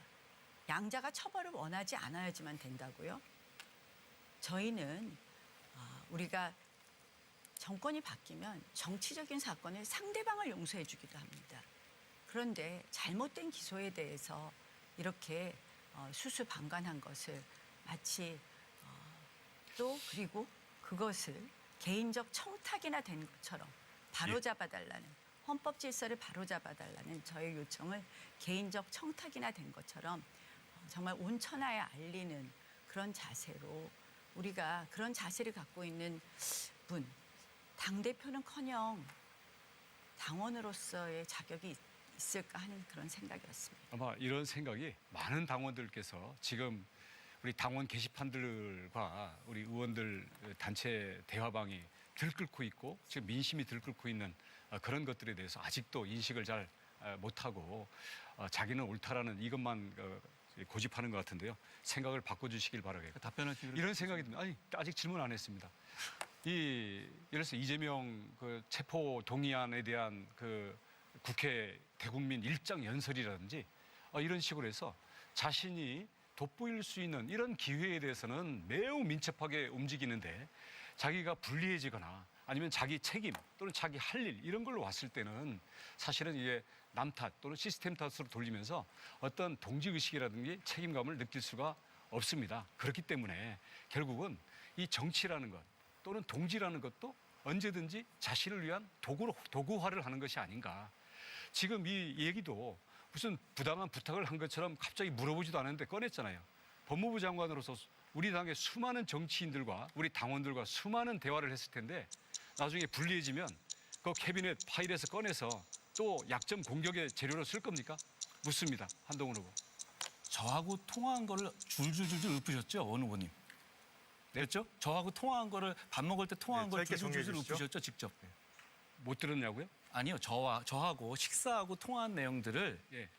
양자가 처벌을 원하지 않아야지만 된다고요? 저희는 우리가 정권이 바뀌면 정치적인 사건을 상대방을 용서해 주기도 합니다. 그런데 잘못된 기소에 대해서 이렇게 수수방관한 것을 마치 또 그리고 그것을 개인적 청탁이나 된 것처럼 바로잡아달라는 헌법 질서를 바로잡아달라는 저의 요청을 개인적 청탁이나 된 것처럼 정말 온 천하에 알리는 그런 자세로 우리가 그런 자세를 갖고 있는 분 당대표는커녕 당원으로서의 자격이 있을까 하는 그런 생각이었습니다. 아마 이런 생각이 많은 당원들께서 지금 우리 당원 게시판들과 우리 의원들 단체 대화방이 들끓고 있고 지금 민심이 들끓고 있는 그런 것들에 대해서 아직도 인식을 잘 못하고 자기는 옳다라는 이것만 고집하는 것 같은데요. 생각을 바꿔주시길 바라겠고. 답변할 기회를 이런 생각이 듭니다. 아니, 아직 질문 안 했습니다. 예를 들어서 이재명 그 체포 동의안에 대한 그 국회 대국민 일장 연설이라든지 이런 식으로 해서 자신이 돋보일 수 있는 이런 기회에 대해서는 매우 민첩하게 움직이는데 자기가 불리해지거나 아니면 자기 책임 또는 자기 할 일 이런 걸로 왔을 때는 사실은 이게 남 탓 또는 시스템 탓으로 돌리면서 어떤 동지의식이라든지 책임감을 느낄 수가 없습니다. 그렇기 때문에 결국은 이 정치라는 것 또는 동지라는 것도 언제든지 자신을 위한 도구화를 하는 것이 아닌가. 지금 이 얘기도 무슨 부당한 부탁을 한 것처럼 갑자기 물어보지도 않았는데 꺼냈잖아요. 법무부 장관으로서 우리 당의 수많은 정치인들과 우리 당원들과 수많은 대화를 했을 텐데 나중에 불리해지면 그 캐비넷 파일에서 꺼내서 또 약점 공격의 재료로 쓸 겁니까? 묻습니다. 한동훈 후보. 저하고 통화한 거를 줄줄줄줄 읊으셨죠, 원 후보님. 그렇죠? 저하고 통화한 거를 밥 먹을 때 통화한 네, 걸 짧게 줄줄줄 정리해 주시죠. 읊으셨죠, 직접. 못 들었냐고요? 아니요, 저하고 식사하고 통화한 내용들을 예.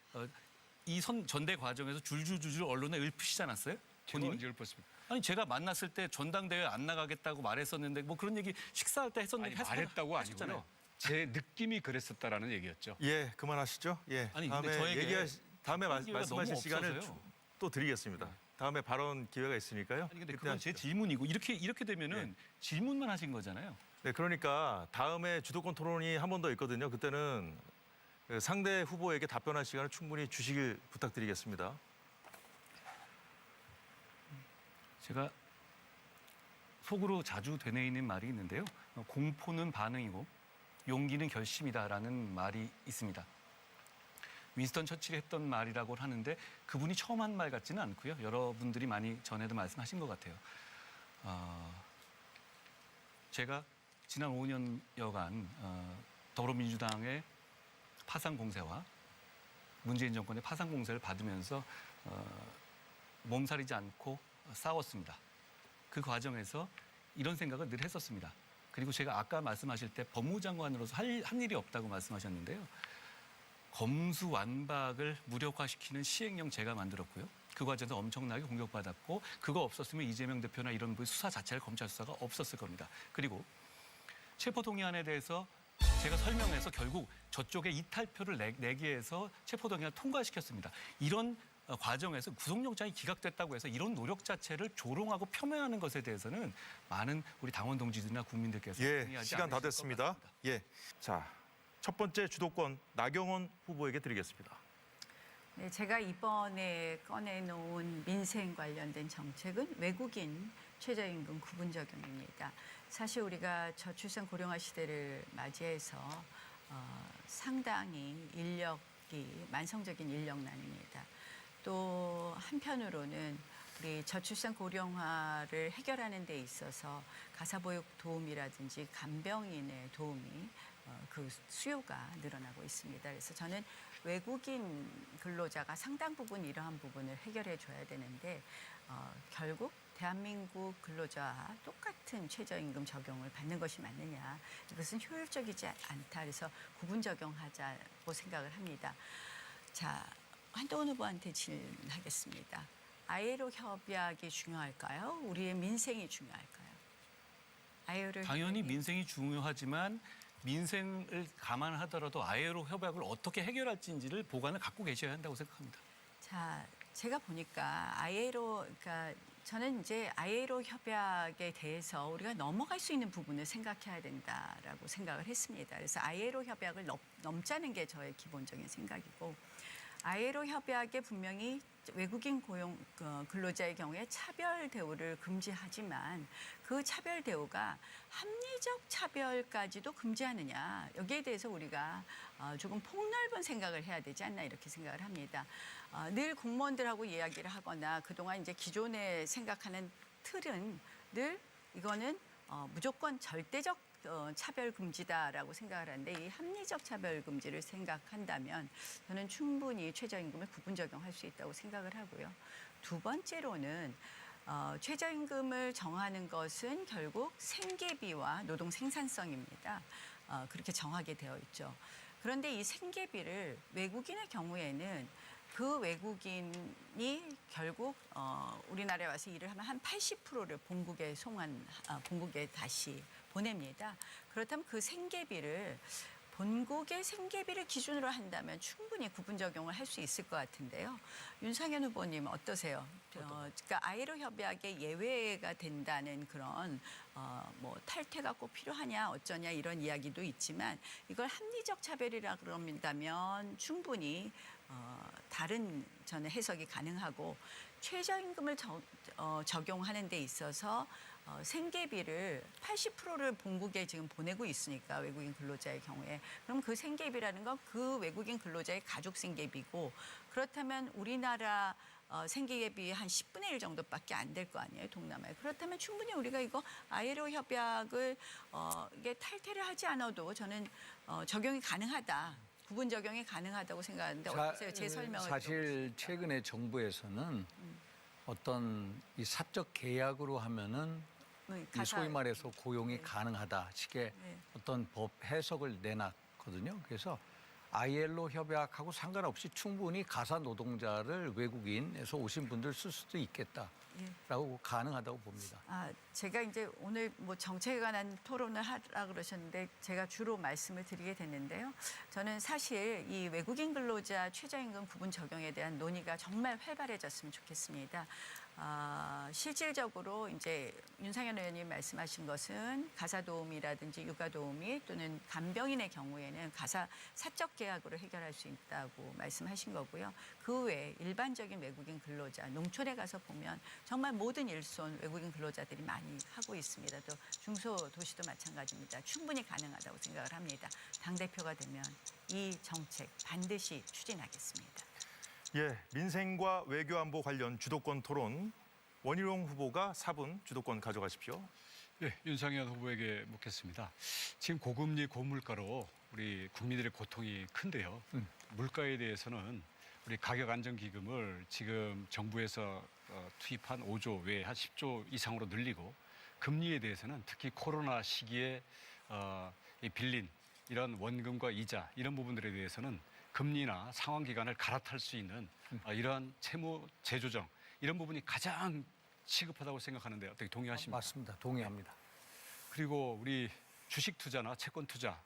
이 전대 과정에서 줄줄줄줄 언론에 읊으시지 않았어요? 제가 본인이? 언제 읊었습니까? 아니 제가 만났을 때 전당대회 안 나가겠다고 말했었는데 뭐 그런 얘기 식사할 때 아니, 했었는데 말했다고 하셨잖아요. 아니고요. 제 느낌이 그랬었다라는 얘기였죠. 예, 그만하시죠. 예, 아니, 근데 다음에 저에게 다음에 기회가 말씀하실 너무 시간을 없어서요. 또 드리겠습니다. 다음에 발언 기회가 있으니까요. 아니 근데 그때 그건 제 하시죠. 질문이고 이렇게 되면은 질문만 하신 거잖아요. 네, 그러니까 다음에 주도권 토론이 한 번 더 있거든요. 그때는 그 상대 후보에게 답변할 시간을 충분히 주시길 부탁드리겠습니다. 제가 속으로 자주 되뇌이는 말이 있는데요. 공포는 반응이고 용기는 결심이다라는 말이 있습니다. 윈스턴 처칠이 했던 말이라고 하는데 그분이 처음 한 말 같지는 않고요. 여러분들이 많이 전에도 말씀하신 것 같아요. 제가 지난 5년여간 더불어민주당의 파상 공세와 문재인 정권의 파상 공세를 받으면서 몸살이지 않고 싸웠습니다. 그 과정에서 이런 생각을 늘 했었습니다. 그리고 제가 아까 말씀하실 때 법무장관으로서 한 일이 없다고 말씀하셨는데요. 검수완박을 무력화시키는 시행령 제가 만들었고요. 그 과정에서 엄청나게 공격받았고 그거 없었으면 이재명 대표나 이런 수사 자체를 검찰 수사가 없었을 겁니다. 그리고 체포동의안에 대해서 제가 설명해서 결국 저쪽에 이탈표를 내기 위해서 체포동의안을 통과시켰습니다. 이런 과정에서 구속영장이 기각됐다고 해서 이런 노력 자체를 조롱하고 폄훼하는 것에 대해서는 많은 우리 당원 동지들이나 국민들께서 예, 동의하지 시간 다 않으실 것 됐습니다. 같습니다. 예, 자, 첫 번째 주도권 나경원 후보에게 드리겠습니다. 네, 제가 이번에 꺼내놓은 민생 관련된 정책은 외국인 최저임금 구분 적용입니다. 사실 우리가 저출산 고령화 시대를 맞이해서 상당히 만성적인 인력난입니다. 또 한편으로는 우리 저출산 고령화를 해결하는 데 있어서 가사보육 도움이라든지 간병인의 도움이 그 수요가 늘어나고 있습니다. 그래서 저는 외국인 근로자가 상당 부분 이러한 부분을 해결해 줘야 되는데 결국 대한민국 근로자와 똑같은 최저임금 적용을 받는 것이 맞느냐. 이것은 효율적이지 않다. 그래서 구분 적용하자고 생각을 합니다. 자, 한동훈 후보한테 질문하겠습니다. 아이로 협약이 중요할까요? 우리의 민생이 중요할까요? 당연히 민생이 중요하지만 민생을 감안하더라도 아이로 협약을 어떻게 해결할지인지를 보관을 갖고 계셔야 한다고 생각합니다. 자, 제가 보니까 그러니까 저는 이제 ILO 협약에 대해서 우리가 넘어갈 수 있는 부분을 생각해야 된다라고 생각을 했습니다. 그래서 ILO 협약을 넘자는 게 저의 기본적인 생각이고 ILO 협약에 분명히 외국인 고용 근로자의 경우에 차별 대우를 금지하지만 그 차별 대우가 합리적 차별까지도 금지하느냐 여기에 대해서 우리가 조금 폭넓은 생각을 해야 되지 않나 이렇게 생각을 합니다. 늘 공무원들하고 이야기를 하거나 그동안 이제 기존에 생각하는 틀은 늘 이거는 무조건 절대적 차별 금지다라고 생각을 하는데 이 합리적 차별 금지를 생각한다면 저는 충분히 최저임금을 구분 적용할 수 있다고 생각을 하고요. 두 번째로는 최저임금을 정하는 것은 결국 생계비와 노동 생산성입니다. 그렇게 정하게 되어 있죠. 그런데 이 생계비를 외국인의 경우에는 그 외국인이 결국 우리나라에 와서 일을 하면 한 80%를 본국에 다시 보냅니다. 그렇다면 그 생계비를 본국의 생계비를 기준으로 한다면 충분히 구분 적용을 할 수 있을 것 같은데요. 윤상현 후보님 어떠세요? 그러니까 아이로 협약에 예외가 된다는 그런 뭐 탈퇴가 꼭 필요하냐 어쩌냐 이런 이야기도 있지만 이걸 합리적 차별이라 그런다면 충분히 다른 저는 해석이 가능하고 최저임금을 적용하는 데 있어서 생계비를 80%를 본국에 지금 보내고 있으니까 외국인 근로자의 경우에 그럼 그 생계비라는 건 그 외국인 근로자의 가족 생계비고 그렇다면 우리나라 생계비 한 10분의 1 정도밖에 안 될 거 아니에요, 동남아에. 그렇다면 충분히 우리가 이거 아이로 협약을 이게 탈퇴를 하지 않아도 저는 적용이 가능하다. 구분 적용이 가능하다고 생각하는데 어떠세요? 제 설명을 사실 들어보시니까. 최근에 정부에서는 어떤 이 사적 계약으로 하면은 이 가사- 소위 말해서 고용이 네. 가능하다 식의 네. 어떤 법 해석을 내놨거든요. 그래서 ILO 협약하고 상관없이 충분히 가사 노동자를 외국인에서 오신 분들 쓸 수도 있겠다라고 가능하다고 봅니다. 제가 이제 오늘 뭐 정책에 관한 토론을 하라 그러셨는데 제가 주로 말씀을 드리게 됐는데요. 저는 사실 이 외국인 근로자 최저임금 구분 적용에 대한 논의가 정말 활발해졌으면 좋겠습니다. 실질적으로 이제 윤상현 의원님 말씀하신 것은 가사도우미라든지 육아도우미 또는 간병인의 경우에는 가사 사적 계약으로 해결할 수 있다고 말씀하신 거고요. 그 외에 일반적인 외국인 근로자, 농촌에 가서 보면 정말 모든 일손 외국인 근로자들이 많이 하고 있습니다. 또 중소도시도 마찬가지입니다. 충분히 가능하다고 생각을 합니다. 당대표가 되면 이 정책 반드시 추진하겠습니다. 예, 민생과 외교안보 관련 주도권 토론 원희룡 후보가 4분 주도권 가져가십시오. 네, 윤상현 후보에게 묻겠습니다. 지금 고금리 고물가로 우리 국민들의 고통이 큰데요. 물가에 대해서는 우리 가격 안정 기금을 지금 정부에서 투입한 5조 외에 한 10조 이상으로 늘리고 금리에 대해서는 특히 코로나 시기에 이 빌린 이런 원금과 이자 이런 부분들에 대해서는 금리나 상환 기간을 갈아탈 수 있는 이러한 채무 재조정 이런 부분이 가장 시급하다고 생각하는데 어떻게 동의하십니까? 맞습니다. 동의합니다. 그리고 우리 주식 투자나 채권 투자에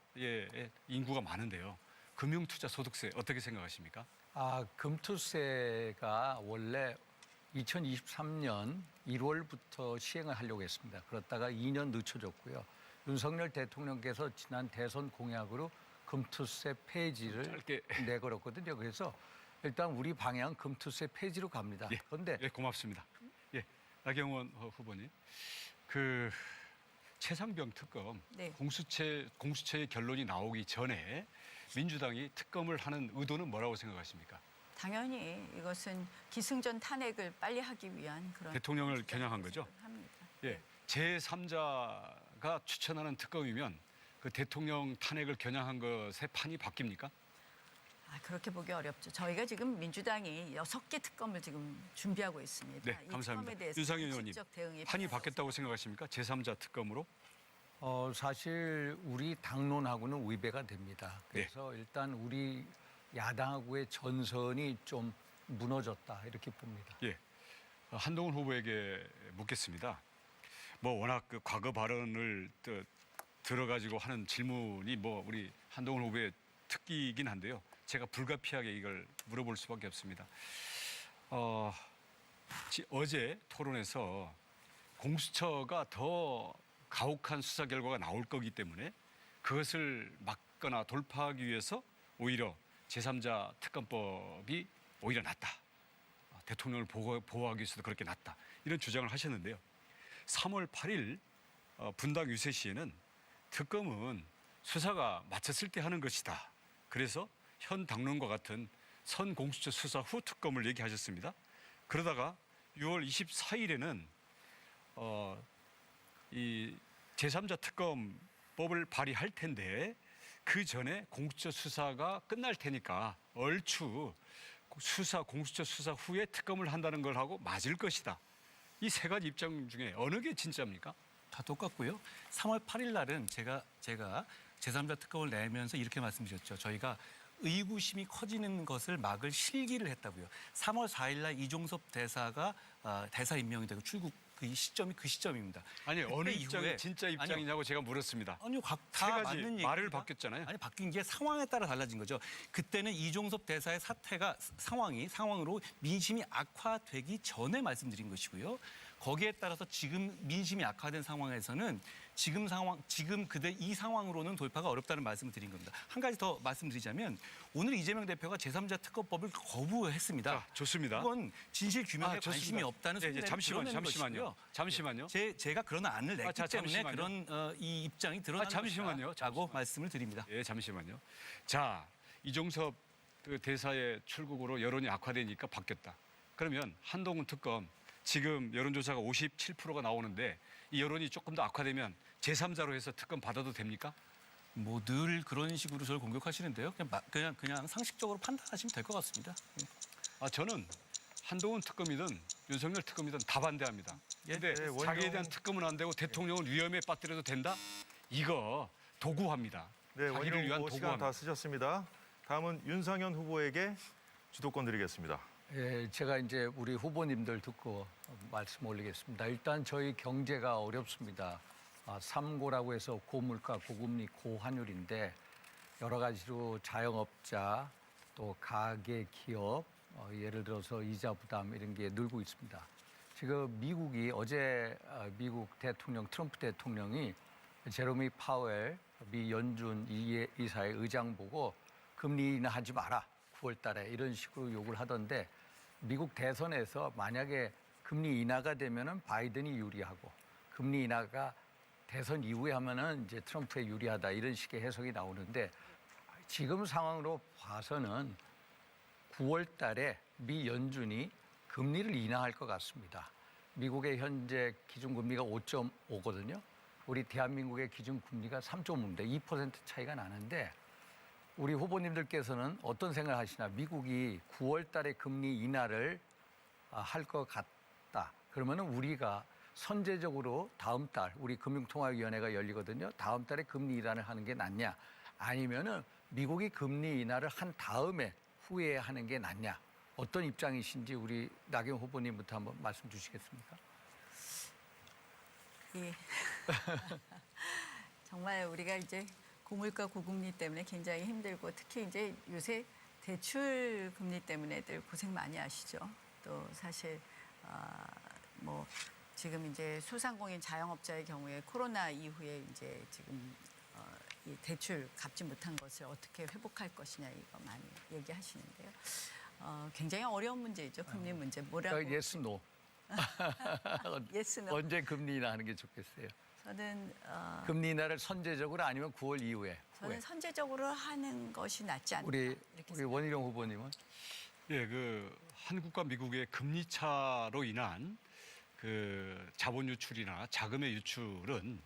인구가 많은데요. 금융 투자 소득세 어떻게 생각하십니까? 금투세가 원래 2023년 1월부터 시행을 하려고 했습니다. 그렇다가 2년 늦춰졌고요. 윤석열 대통령께서 지난 대선 공약으로 금투세 폐지를 짧게. 내걸었거든요. 그래서 일단 우리 방향 금투세 폐지로 갑니다. 예, 그런데 예, 고맙습니다. 예, 나경원 후보님, 그 최상병 특검 네. 공수처의 결론이 나오기 전에 민주당이 특검을 하는 의도는 뭐라고 생각하십니까? 당연히 이것은 기승전 탄핵을 빨리 하기 위한 그런 대통령을 겨냥한 거죠? 합니다. 예, 제3자가 추천하는 특검이면 그 대통령 탄핵을 겨냥한 것의 판이 바뀝니까? 그렇게 보기 어렵죠. 저희가 지금 민주당이 6개 특검을 지금 준비하고 있습니다. 네, 이 특검에 감사합니다. 대해서 윤상현 의원님, 실질적 대응이 판이 필요하다고 바뀌었다고 생각하십니까? 제3자 특검으로? 사실 우리 당론하고는 위배가 됩니다. 그래서 일단 우리 야당하고의 전선이 좀 무너졌다 이렇게 봅니다. 예, 한동훈 후보에게 묻겠습니다. 뭐 워낙 그 과거 발언을 들어가지고 하는 질문이 뭐 우리 한동훈 후보의 특기이긴 한데요. 제가 불가피하게 이걸 물어볼 수밖에 없습니다. 어제 토론에서 공수처가 더 가혹한 수사 결과가 나올 거기 때문에 그것을 막거나 돌파하기 위해서 오히려 제3자 특검법이 오히려 낫다. 대통령을 보호하기 위해서도 그렇게 낫다. 이런 주장을 하셨는데요. 3월 8일 분당 유세시에는 특검은 수사가 마쳤을 때 하는 것이다. 그래서 현 당론과 같은 선 공수처 수사 후 특검을 얘기하셨습니다. 그러다가 6월 24일에는 이 제3자 특검법을 발의할 텐데 그 전에 공수처 수사가 끝날 테니까 얼추 공수처 수사 후에 특검을 한다는 걸 하고 맞을 것이다. 이 세 가지 입장 중에 어느 게 진짜입니까? 다 똑같고요. 3월 8일 날은 제가 제3자 특검을 내면서 이렇게 말씀드렸죠. 저희가 의구심이 커지는 것을 막을 실기를 했다고요. 3월 4일 날 이종섭 대사가 대사 임명이 되고 그 시점이 그 시점입니다. 아니 어느 그때 입장이 이후에- 진짜 아니요. 입장이냐고 제가 물었습니다. 아니요, 세 다 가지 맞는 얘기입니다. 말을 바뀌었잖아요. 아니 바뀐 게 상황에 따라 달라진 거죠. 그때는 이종섭 대사의 사태가 상황으로 민심이 악화되기 전에 말씀드린 것이고요. 거기에 따라서 지금 민심이 악화된 상황에서는 지금 그대 이 상황으로는 돌파가 어렵다는 말씀을 드린 겁니다. 한 가지 더 말씀드리자면 오늘 이재명 대표가 제3자 특검법을 거부했습니다. 자, 좋습니다. 그건 진실 규명에 좋습니다. 관심이 없다는 네, 소리를 잠시만요. 제가 그런 안을 냈기 때문에 잠시만요. 그런 이 입장이 드러나는 잠시만요. 라고 말씀을 드립니다. 예, 잠시만요. 자, 이종섭 그 대사의 출국으로 여론이 악화되니까 바뀌었다. 그러면 한동훈 특검 지금 여론조사가 57%가 나오는데 이 여론이 조금 더 악화되면 제3자로 해서 특검 받아도 됩니까? 뭐 늘 그런 식으로 저를 공격하시는데요. 그냥 상식적으로 판단하시면 될 것 같습니다. 저는 한동훈 특검이든 윤석열 특검이든 다 반대합니다. 근데 네, 원형- 자기에 대한 특검은 안 되고 대통령을 위험에 빠뜨려도 된다? 이거 도구화입니다. 네, 자기를 원희룡 위한 후보 시간 다 도구화입니다. 쓰셨습니다. 다음은 윤상현 후보에게 주도권 드리겠습니다. 예, 제가 이제 우리 후보님들 듣고 말씀 올리겠습니다. 일단 저희 경제가 어렵습니다. 삼고라고 해서 고물가, 고금리, 고환율인데 여러 가지로 자영업자 또 가계 기업 예를 들어서 이자 부담 이런 게 늘고 있습니다. 지금 미국이 어제 미국 대통령 트럼프 대통령이 제로미 파웰 미 연준 이사의 의장 보고 금리 인하하지 마라 9월 달에 이런 식으로 욕을 하던데 미국 대선에서 만약에 금리 인하가 되면은 바이든이 유리하고 금리 인하가 대선 이후에 하면은 이제 트럼프에 유리하다 이런 식의 해석이 나오는데 지금 상황으로 봐서는 9월 달에 미 연준이 금리를 인하할 것 같습니다. 미국의 현재 기준금리가 5.5거든요. 우리 대한민국의 기준금리가 3.5인데 2% 차이가 나는데 우리 후보님들께서는 어떤 생각을 하시나 미국이 9월 달에 금리 인하를 할 것 같다. 그러면은 우리가 선제적으로 다음 달 우리 금융통화위원회가 열리거든요. 다음 달에 금리 인하를 하는 게 낫냐? 아니면은 미국이 금리 인하를 한 다음에 후에 하는 게 낫냐? 어떤 입장이신지 우리 나경 후보님부터 한번 말씀 주시겠습니까? 예. 정말 우리가 이제 고물가 고금리 때문에 굉장히 힘들고 특히 이제 요새 대출 금리 때문에들 고생 많이 하시죠. 또 사실 뭐 지금 이제 소상공인 자영업자의 경우에 코로나 이후에 이제 지금 이 대출 갚지 못한 것을 어떻게 회복할 것이냐 이거 많이 얘기하시는데요. 굉장히 어려운 문제이죠. 금리 문제. 뭐라고? 예스 노. 예스 노. 언제 금리 인하하는 게 좋겠어요? 저는 금리 인하를 선제적으로 아니면 9월 이후에? 저는 선제적으로 하는 것이 낫지 않나 우리 이렇게 우리 원희룡 후보님은? 예, 그 한국과 미국의 금리 차로 인한 그 자본 유출이나 자금의 유출은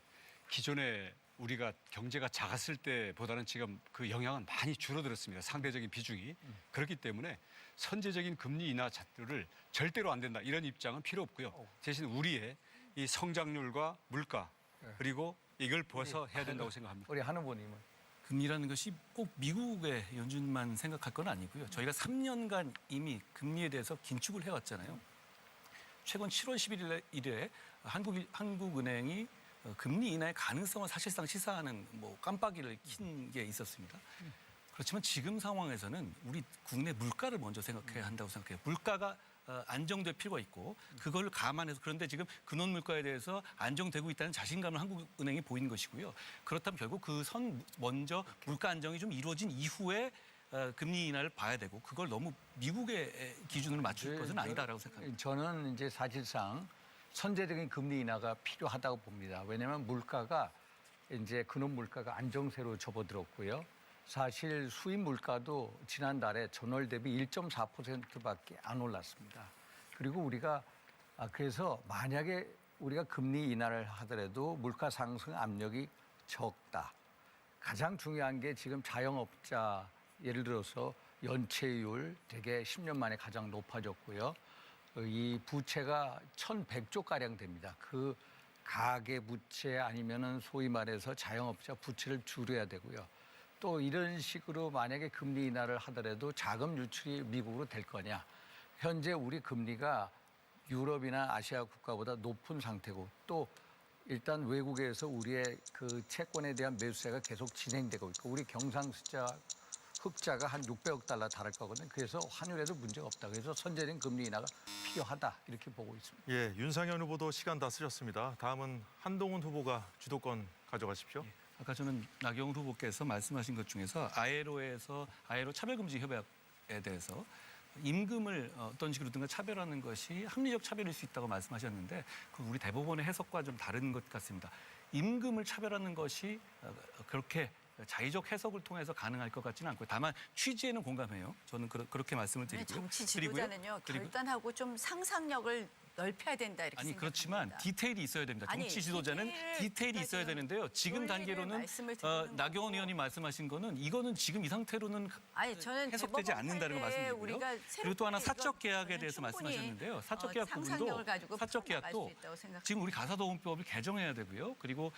기존에 우리가 경제가 작았을 때보다는 지금 그 영향은 많이 줄어들었습니다. 상대적인 비중이. 그렇기 때문에 선제적인 금리 인하 자료를 절대로 안 된다. 이런 입장은 필요 없고요. 대신 우리의 이 성장률과 물가 그리고 이걸 보아서 해야 된다고 생각합니다. 우리 한 후보님은? 금리라는 것이 꼭 미국의 연준만 생각할 건 아니고요. 저희가 3년간 이미 금리에 대해서 긴축을 해왔잖아요. 최근 7월 11일에 한국은행이 금리 인하의 가능성을 사실상 시사하는 뭐 깜빡이를 킨 게 있었습니다. 그렇지만 지금 상황에서는 우리 국내 물가를 먼저 생각해야 한다고 생각해요. 물가가 안정될 필요가 있고 그걸 감안해서 그런데 지금 근원 물가에 대해서 안정되고 있다는 자신감을 한국은행이 보인 것이고요. 그렇다면 결국 그 먼저 물가 안정이 좀 이루어진 이후에 금리 인하를 봐야 되고 그걸 너무 미국의 기준으로 맞출 것은 아니다라고 생각합니다. 저는 이제 사실상 선제적인 금리 인하가 필요하다고 봅니다. 왜냐하면 물가가 이제 근원 물가가 안정세로 접어들었고요. 사실 수입 물가도 지난달에 전월 대비 1.4%밖에 안 올랐습니다. 그리고 우리가 그래서 만약에 우리가 금리 인하를 하더라도 물가 상승 압력이 적다. 가장 중요한 게 지금 자영업자 예를 들어서 연체율 되게 10년 만에 가장 높아졌고요. 이 부채가 1,100조가량 됩니다. 그 가계 부채 아니면은 소위 말해서 자영업자 부채를 줄여야 되고요. 또 이런 식으로 만약에 금리 인하를 하더라도 자금 유출이 미국으로 될 거냐. 현재 우리 금리가 유럽이나 아시아 국가보다 높은 상태고 또 일단 외국에서 우리의 그 채권에 대한 매수세가 계속 진행되고 있고 우리 경상수자 흑자가 한 600억 달러 달할 거거든요. 그래서 환율에도 문제가 없다. 그래서 선제적인 금리 인하가 필요하다 이렇게 보고 있습니다. 예, 윤상현 후보도 시간 다 쓰셨습니다. 다음은 한동훈 후보가 주도권 가져가십시오. 아까 저는 나경원 후보께서 말씀하신 것 중에서 아예로 차별금지 협약에 대해서 임금을 어떤 식으로든가 차별하는 것이 합리적 차별일 수 있다고 말씀하셨는데 그 우리 대법원의 해석과 좀 다른 것 같습니다. 임금을 차별하는 것이 그렇게 자의적 해석을 통해서 가능할 것 같지는 않고요. 다만 취지에는 공감해요. 저는 그렇게 말씀을 드리고요. 정치 지도자는요. 결단하고 좀 상상력을 넓혀야 된다 이렇게 아니 생각합니다. 그렇지만 디테일이 있어야 됩니다. 아니, 정치 지도자는 디테일이 있어야 되는데요. 지금 논리를 단계로는 말씀을 드리는 나경원 거고. 의원이 말씀하신 거는 이거는 지금 이 상태로는 아니 저는 해석되지 대법원 않는다는 거 판례에 말씀드리고요. 우리가 그리고 또 하나 새롭게 사적 이거 계약에 저는 대해서 충분히, 말씀하셨는데요. 사적 계약 부분도 상상력을 가지고 사적 풀어나갈 계약도 수 있다고 생각합니다. 지금 우리 가사도움법을 개정해야 되고요. 그리고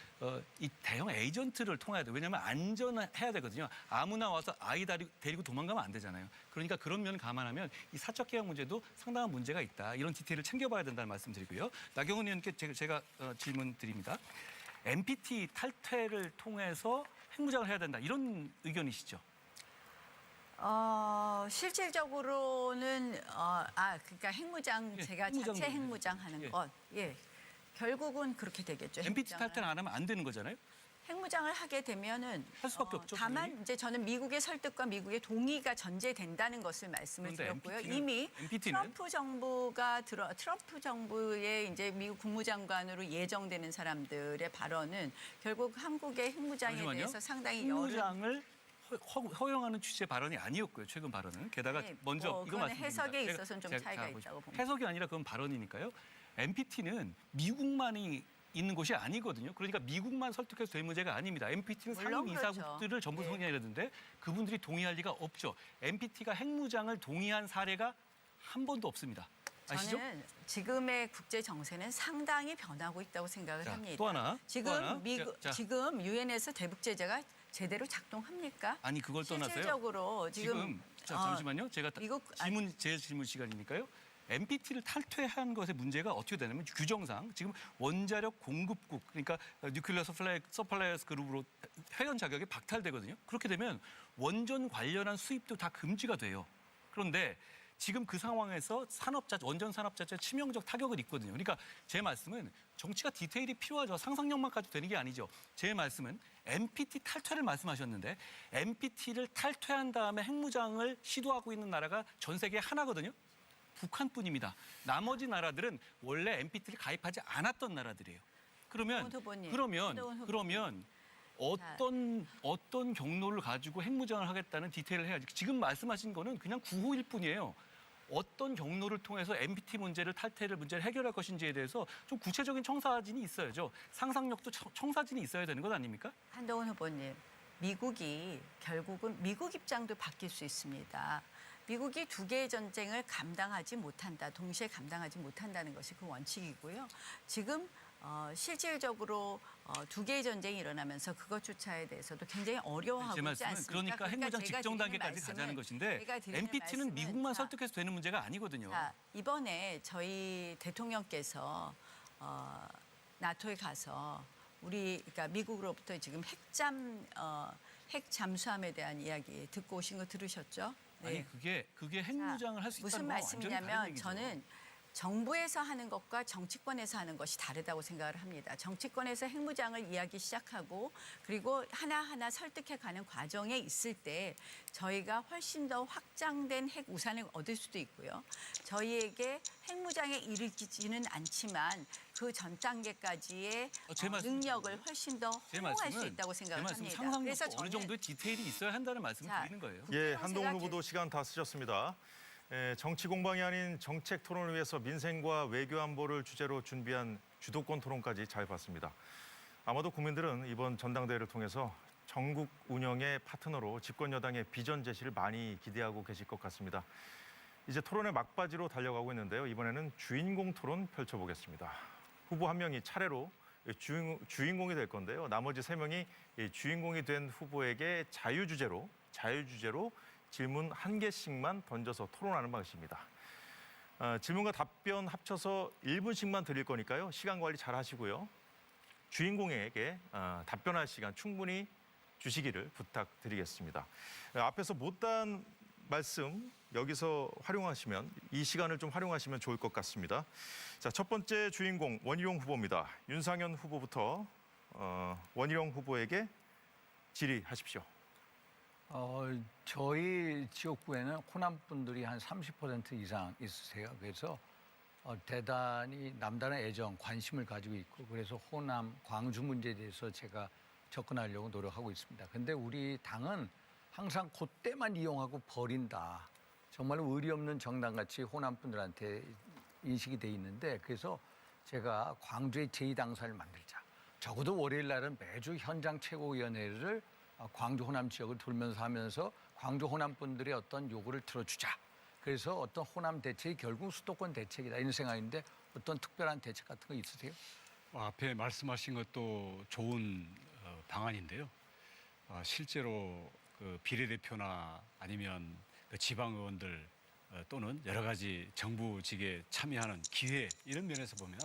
이 대형 에이전트를 통해야 돼요. 왜냐하면 안전해야 되거든요. 아무나 와서 아이 데리고 도망가면 안 되잖아요. 그러니까 그런 면 감안하면 이 사적 계약 문제도 상당한 문제가 있다. 이런 디테일을 챙겨봐야 된다는 말씀드리고요. 나경원 의원께 제가 질문 드립니다. NPT 탈퇴를 통해서 핵무장을 해야 된다. 이런 의견이시죠? 실질적으로는 그러니까 핵무장 예, 제가 핵무장 자체 문제. 핵무장하는 예. 것, 예, 결국은 그렇게 되겠죠. NPT 핵무장을. 탈퇴를 안 하면 안 되는 거잖아요. 핵무장을 하게 되면은 할 수밖에 없죠, 다만 당연히. 이제 저는 미국의 설득과 미국의 동의가 전제된다는 것을 말씀을 그런데 드렸고요. NPT 는 이미 NPT 는 트럼프 정부의 이제 미국 국무장관으로 예정되는 사람들의 발언은 결국 한국의 핵무장에 잠시만요. 대해서 상당히 열을 핵무장을 허용하는 취지의 발언이 아니었고요. 최근 발언은. 게다가 네, 먼저 이거 그거는 말씀드립니다. 해석에 제가- 있어서는 좀 제가 차이가 보십시오. 있다고 봅니다. 해석이 아니라 그건 발언이니까요. NPT는 미국만이 있는 곳이 아니거든요. 그러니까 미국만 설득해서 될 문제가 아닙니다. NPT는 물론 상임 그렇죠. 이사국들을 전부 네. 성향해야 되는데 그분들이 동의할 리가 없죠. NPT가 핵무장을 동의한 사례가 한 번도 없습니다. 아시죠? 저는 지금의 국제 정세는 상당히 변하고 있다고 생각을 자, 합니다. 또 하나. 지금 유엔에서 대북 제재가 제대로 작동합니까? 아니 그걸 떠나서요. 실질적으로 잠시만요. 제가 미국 제 질문 시간이니까요. NPT를 탈퇴한 것의 문제가 어떻게 되냐면 규정상 지금 원자력 공급국 그러니까 뉴클리어 서플라이어스 그룹으로 회원 자격이 박탈되거든요. 그렇게 되면 원전 관련한 수입도 다 금지가 돼요. 그런데 지금 그 상황에서 원전 산업자체 치명적 타격을 입거든요. 그러니까 제 말씀은 정치가 디테일이 필요하죠. 상상력만 가지고 되는 게 아니죠. 제 말씀은 NPT 탈퇴를 말씀하셨는데 NPT를 탈퇴한 다음에 핵무장을 시도하고 있는 나라가 전 세계에 하나거든요. 북한뿐입니다. 나머지 나라들은 원래 NPT를 가입하지 않았던 나라들이에요. 그러면 어떤 경로를 가지고 핵무장을 하겠다는 디테일을 해야지. 지금 말씀하신 거는 그냥 구호일 뿐이에요. 어떤 경로를 통해서 NPT 문제를 해결할 것인지에 대해서 좀 구체적인 청사진이 있어야죠. 상상력도 청사진이 있어야 되는 것 아닙니까? 한동훈 후보님, 미국이 결국은 미국 입장도 바뀔 수 있습니다. 미국이 두 개의 전쟁을 동시에 감당하지 못한다는 것이 그 원칙이고요. 지금 실질적으로 두 개의 전쟁이 일어나면서 그것조차에 대해서도 굉장히 어려워하고 제 있지 말씀은 않습니까? 그러니까 핵무장 제가 직전 드리는 단계까지 말씀은 가자는 것인데 제가 드리는 NPT는 말씀은 미국만 자, 설득해서 되는 문제가 아니거든요. 자, 이번에 저희 대통령께서 나토에 가서 그러니까 미국으로부터 지금 핵 잠수함에 대한 이야기 듣고 오신 거 들으셨죠? 아니 그게 핵무장을 할 수 있다는 무슨 건 완전히 다른 말씀이냐면 얘기죠. 저는 정부에서 하는 것과 정치권에서 하는 것이 다르다고 생각을 합니다. 정치권에서 핵무장을 이야기 시작하고 그리고 하나하나 설득해가는 과정에 있을 때 저희가 훨씬 더 확장된 핵 우산을 얻을 수도 있고요. 저희에게 핵무장에 이르지는 않지만 그 전 단계까지의 제 말씀 능력을 훨씬 더 활용할 수 있다고 생각을 제 말씀은 합니다. 상상력도 어느 정도의 디테일이 있어야 한다는 말씀을 자, 드리는 거예요. 예, 국제정세가 한동훈 후보도 시간 다 쓰셨습니다. 정치 공방이 아닌 정책 토론을 위해서 민생과 외교 안보를 주제로 준비한 주도권 토론까지 잘 봤습니다. 아마도 국민들은 이번 전당대회를 통해서 전국 운영의 파트너로 집권 여당의 비전 제시를 많이 기대하고 계실 것 같습니다. 이제 토론의 막바지로 달려가고 있는데요. 이번에는 주인공 토론 펼쳐보겠습니다. 후보 한 명이 차례로 주인공이 될 건데요. 나머지 3명이 주인공이 된 후보에게 자유주제로 질문 1개씩만 던져서 토론하는 방식입니다. 질문과 답변 합쳐서 1분씩만 드릴 거니까요. 시간 관리 잘 하시고요. 주인공에게 답변할 시간 충분히 주시기를 부탁드리겠습니다. 앞에서 못다한 말씀 여기서 활용하시면 이 시간을 좀 활용하시면 좋을 것 같습니다. 자, 첫 번째 주인공 원희룡 후보입니다. 윤상현 후보부터 원희룡 후보에게 질의하십시오. 저희 지역구에는 호남 분들이 한 30% 이상 있으세요. 그래서 대단히 남다른 애정, 관심을 가지고 있고 그래서 호남, 광주 문제에 대해서 제가 접근하려고 노력하고 있습니다. 근데 우리 당은 항상 그때만 이용하고 버린다. 정말 의리 없는 정당같이 호남 분들한테 인식이 돼 있는데 그래서 제가 광주의 제2당사를 만들자. 적어도 월요일 날은 매주 현장 최고위원회를 광주 호남 지역을 돌면서 하면서 광주 호남 분들의 어떤 요구를 들어주자. 그래서 어떤 호남 대책이 결국 수도권 대책이다 이런 생각인데 어떤 특별한 대책 같은 거 있으세요? 앞에 말씀하신 것도 좋은 방안인데요. 실제로 그 비례대표나 아니면 그 지방의원들 또는 여러 가지 정부직에 참여하는 기회 이런 면에서 보면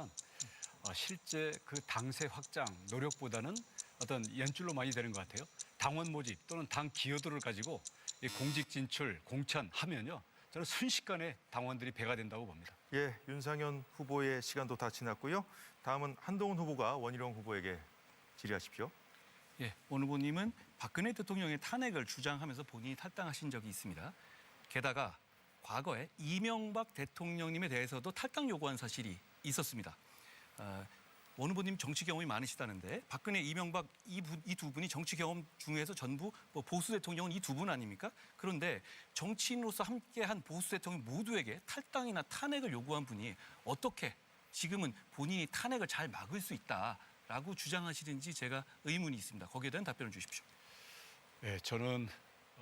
실제 그 당세 확장 노력보다는 어떤 연줄로 많이 되는 것 같아요. 당원 모집 또는 당 기여도를 가지고 이 공직 진출, 공천하면요. 저는 순식간에 당원들이 배가 된다고 봅니다. 예, 윤상현 후보의 시간도 다 지났고요. 다음은 한동훈 후보가 원희룡 후보에게 질의하십시오. 예, 원 후보님은 박근혜 대통령의 탄핵을 주장하면서 본인이 탈당하신 적이 있습니다. 게다가 과거에 이명박 대통령님에 대해서도 탈당 요구한 사실이 있었습니다. 원 후보님 정치 경험이 많으시다는데 박근혜, 이명박 이 두 분이 정치 경험 중에서 전부 보수 대통령은 이 두 분 아닙니까? 그런데 정치인으로서 함께한 보수 대통령 모두에게 탈당이나 탄핵을 요구한 분이 어떻게 지금은 본인이 탄핵을 잘 막을 수 있다라고 주장하시는지 제가 의문이 있습니다. 거기에 대한 답변을 주십시오. 네, 저는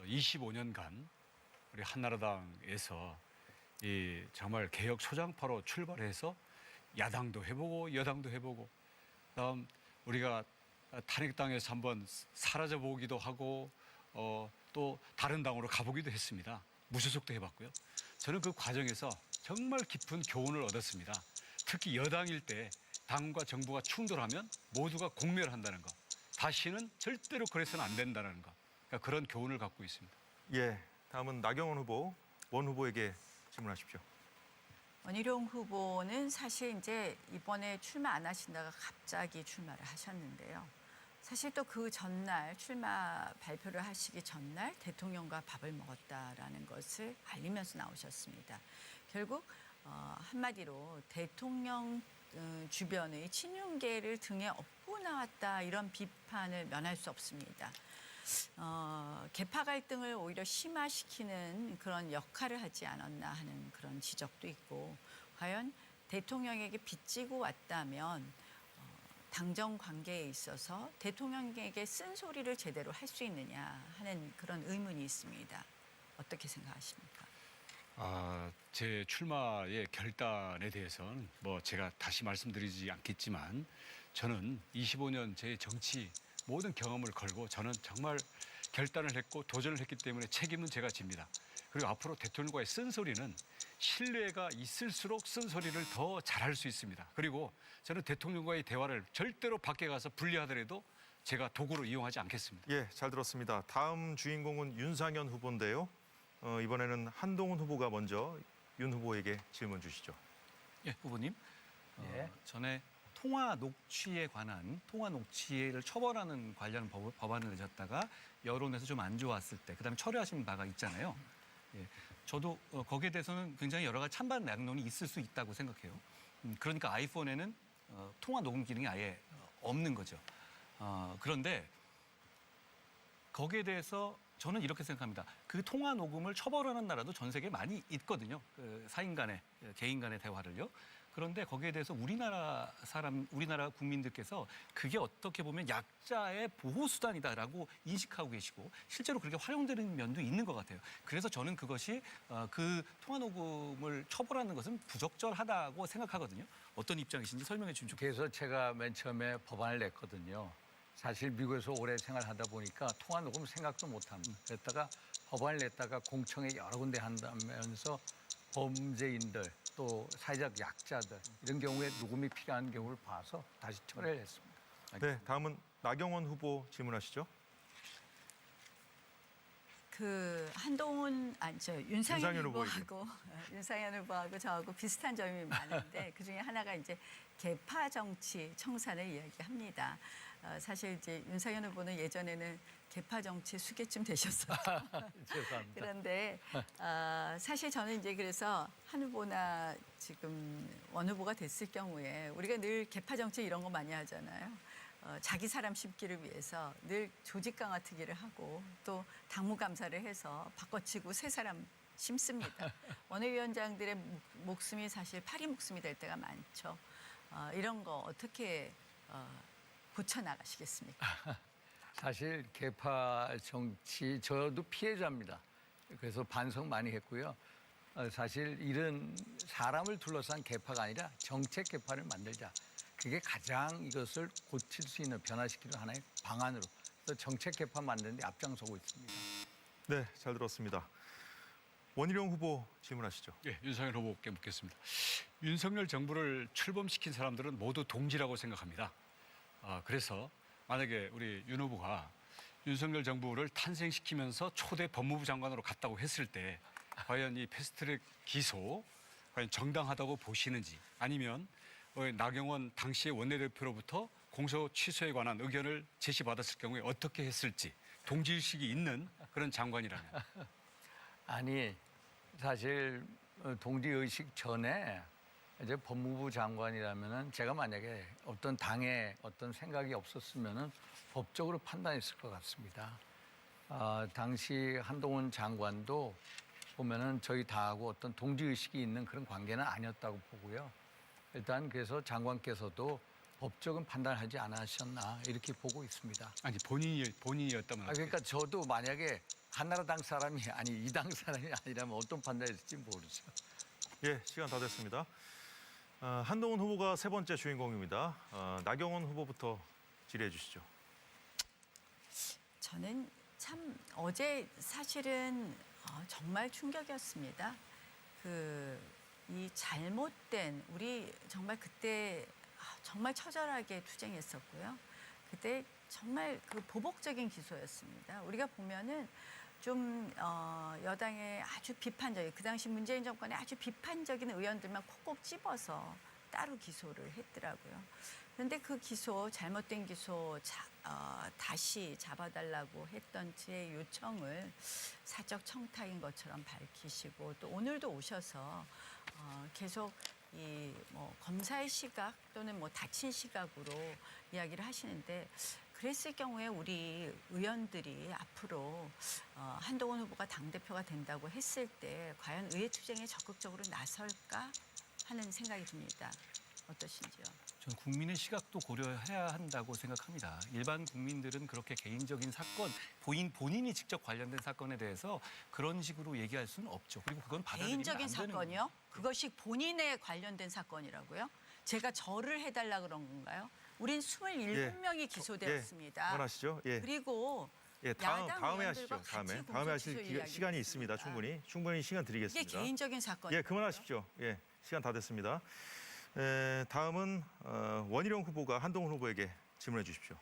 25년간 우리 한나라당에서 이 정말 개혁 소장파로 출발해서 야당도 해보고 여당도 해보고 그다음 우리가 탄핵당에서 한번 사라져 보기도 하고 또 다른 당으로 가보기도 했습니다. 무소속도 해봤고요. 저는 그 과정에서 정말 깊은 교훈을 얻었습니다. 특히 여당일 때 당과 정부가 충돌하면 모두가 공멸한다는 것. 다시는 절대로 그래서는 안 된다는 것. 그러니까 그런 교훈을 갖고 있습니다. 예, 다음은 나경원 후보, 원 후보에게 질문하십시오. 원희룡 후보는 사실 이제 이번에 출마 안 하신다가 갑자기 출마를 하셨는데요. 사실 또 그 전날 출마 발표를 하시기 전날 대통령과 밥을 먹었다라는 것을 알리면서 나오셨습니다. 결국 한마디로 대통령 주변의 친윤계를 등에 업고 나왔다 이런 비판을 면할 수 없습니다. 계파 갈등을 오히려 심화시키는 그런 역할을 하지 않았나 하는 그런 지적도 있고 과연 대통령에게 빚지고 왔다면 당정 관계에 있어서 대통령에게 쓴소리를 제대로 할 수 있느냐 하는 그런 의문이 있습니다. 어떻게 생각하십니까? 제 출마의 결단에 대해서는 뭐 제가 다시 말씀드리지 않겠지만 저는 25년 제 정치 모든 경험을 걸고 저는 정말 결단을 했고 도전을 했기 때문에 책임은 제가 집니다. 그리고 앞으로 대통령과의 쓴소리는 신뢰가 있을수록 쓴소리를 더 잘할 수 있습니다. 그리고 저는 대통령과의 대화를 절대로 밖에 가서 불리하더라도 제가 도구로 이용하지 않겠습니다. 예, 잘 들었습니다. 다음 주인공은 윤상현 후보인데요. 이번에는 한동훈 후보가 먼저 윤 후보에게 질문 주시죠. 예, 후보님. 예. 전에 통화 녹취에 관한 통화 녹취를 처벌하는 관련 법안을 내셨다가 여론에서 좀 안 좋았을 때 그다음에 철회하신 바가 있잖아요. 예, 저도 거기에 대해서는 굉장히 여러 가지 찬반 양론이 있을 수 있다고 생각해요. 그러니까 아이폰에는 통화 녹음 기능이 아예 없는 거죠. 그런데 거기에 대해서 저는 이렇게 생각합니다. 그 통화 녹음을 처벌하는 나라도 전 세계에 많이 있거든요. 그 사인 간의, 개인 간의 대화를요. 그런데 거기에 대해서 우리나라 국민들께서 그게 어떻게 보면 약자의 보호수단이다라고 인식하고 계시고 실제로 그렇게 활용되는 면도 있는 것 같아요. 그래서 저는 그것이 그 통화 녹음을 처벌하는 것은 부적절하다고 생각하거든요. 어떤 입장이신지 설명해 주시면 좋겠습니다. 그래서 제가 맨 처음에 법안을 냈거든요. 사실 미국에서 오래 생활하다 보니까 통화 녹음 생각도 못합니다. 그랬다가 법안을 냈다가 공청회 여러 군데 한다면서 범죄인들 또 사회적 약자들 이런 경우에 녹음이 필요한 경우를 봐서 다시 철회를 했습니다. 네, 다음은 나경원 후보 질문하시죠. 그 한동훈 윤상현 윤상현 후보하고 윤상현 후보하고 저하고 비슷한 점이 많은데 그 중에 하나가 이제 계파 정치 청산을 이야기합니다. 사실 이제 윤상현 후보는 예전에는 계파 정치 수계쯤 되셨어요. 죄송합니다. 그런데 사실 저는 이제 그래서 한 후보나 지금 원 후보가 됐을 경우에 우리가 늘 계파 정치 이런 거 많이 하잖아요. 자기 사람 심기를 위해서 늘 조직 강화 특위를 하고 또 당무 감사를 해서 바꿔치고 새 사람 심습니다. 원외위원장들의 목숨이 사실 파리 목숨이 될 때가 많죠. 이런 거 어떻게 고쳐 나가시겠습니까? 사실 계파 정치 저도 피해자입니다. 그래서 반성 많이 했고요. 사실 이런 사람을 둘러싼 계파가 아니라 정책 계파를 만들자. 그게 가장 이것을 고칠 수 있는 변화시키는 하나의 방안으로 그래서 정책 개판 만드는 데 앞장서고 있습니다. 네, 잘 들었습니다. 원희룡 후보 질문하시죠. 예, 윤석열 후보께 묻겠습니다. 윤석열 정부를 출범시킨 사람들은 모두 동지라고 생각합니다. 그래서 만약에 우리 윤 후보가 윤석열 정부를 탄생시키면서 초대 법무부 장관으로 갔다고 했을 때 과연 이 패스트트랙 기소 과연 정당하다고 보시는지 아니면 나경원 당시의 원내대표로부터 공소 취소에 관한 의견을 제시받았을 경우에 어떻게 했을지 동지의식이 있는 그런 장관이라면. 아니 사실 동지의식 전에 이제 법무부 장관이라면은 제가 만약에 어떤 당에 어떤 생각이 없었으면은 법적으로 판단했을 것 같습니다. 당시 한동훈 장관도 보면은 저희 당하고 어떤 동지의식이 있는 그런 관계는 아니었다고 보고요. 일단 그래서 장관께서도 법적인 판단하지 않으셨나 이렇게 보고 있습니다. 아니 본인이었다면. 그러니까 저도 만약에 한나라당 사람이 아니 이 당 사람이 아니라면 어떤 판단했을지 모르죠. 예, 시간 다 됐습니다. 한동훈 후보가 세 번째 주인공입니다. 나경원 후보부터 질의해 주시죠. 저는 참 어제 사실은 정말 충격이었습니다. 이 잘못된 우리 정말 그때 정말 처절하게 투쟁했었고요. 그때 정말 그 보복적인 기소였습니다. 우리가 보면은 좀 여당의 아주 비판적인 그 당시 문재인 정권의 아주 비판적인 의원들만 콕콕 집어서 따로 기소를 했더라고요. 그런데 그 기소 잘못된 기소 다시 잡아달라고 했던 제 요청을 사적 청탁인 것처럼 밝히시고 또 오늘도 오셔서 계속 이 검사의 시각 또는 다친 시각으로 이야기를 하시는데 그랬을 경우에 우리 의원들이 앞으로 한동훈 후보가 당대표가 된다고 했을 때 과연 의회 투쟁에 적극적으로 나설까 하는 생각이 듭니다. 어떠신지요? 저는 국민의 시각도 고려해야 한다고 생각합니다. 일반 국민들은 그렇게 개인적인 사건, 본인이 직접 관련된 사건에 대해서 그런 식으로 얘기할 수는 없죠. 그리고 그건 받아들이면 개인적인 안 되는 사건이요? 거예요. 그것이 본인에 관련된 사건이라고요? 제가 저를 해달라 그런 건가요? 우린 27명이 기소되었습니다. 그만하시죠. 예. 그리고 예, 야당 다음에 의원들과 하시죠. 다음에 같이 하실 공소시효 시간이 있습니다. 이야기했습니다. 충분히 시간 이게 드리겠습니다. 개인적인 사건이에요. 예, 그만하십시오. 예, 시간 다 됐습니다. 다음은 원희룡 후보가 한동훈 후보에게 질문해 주십시오.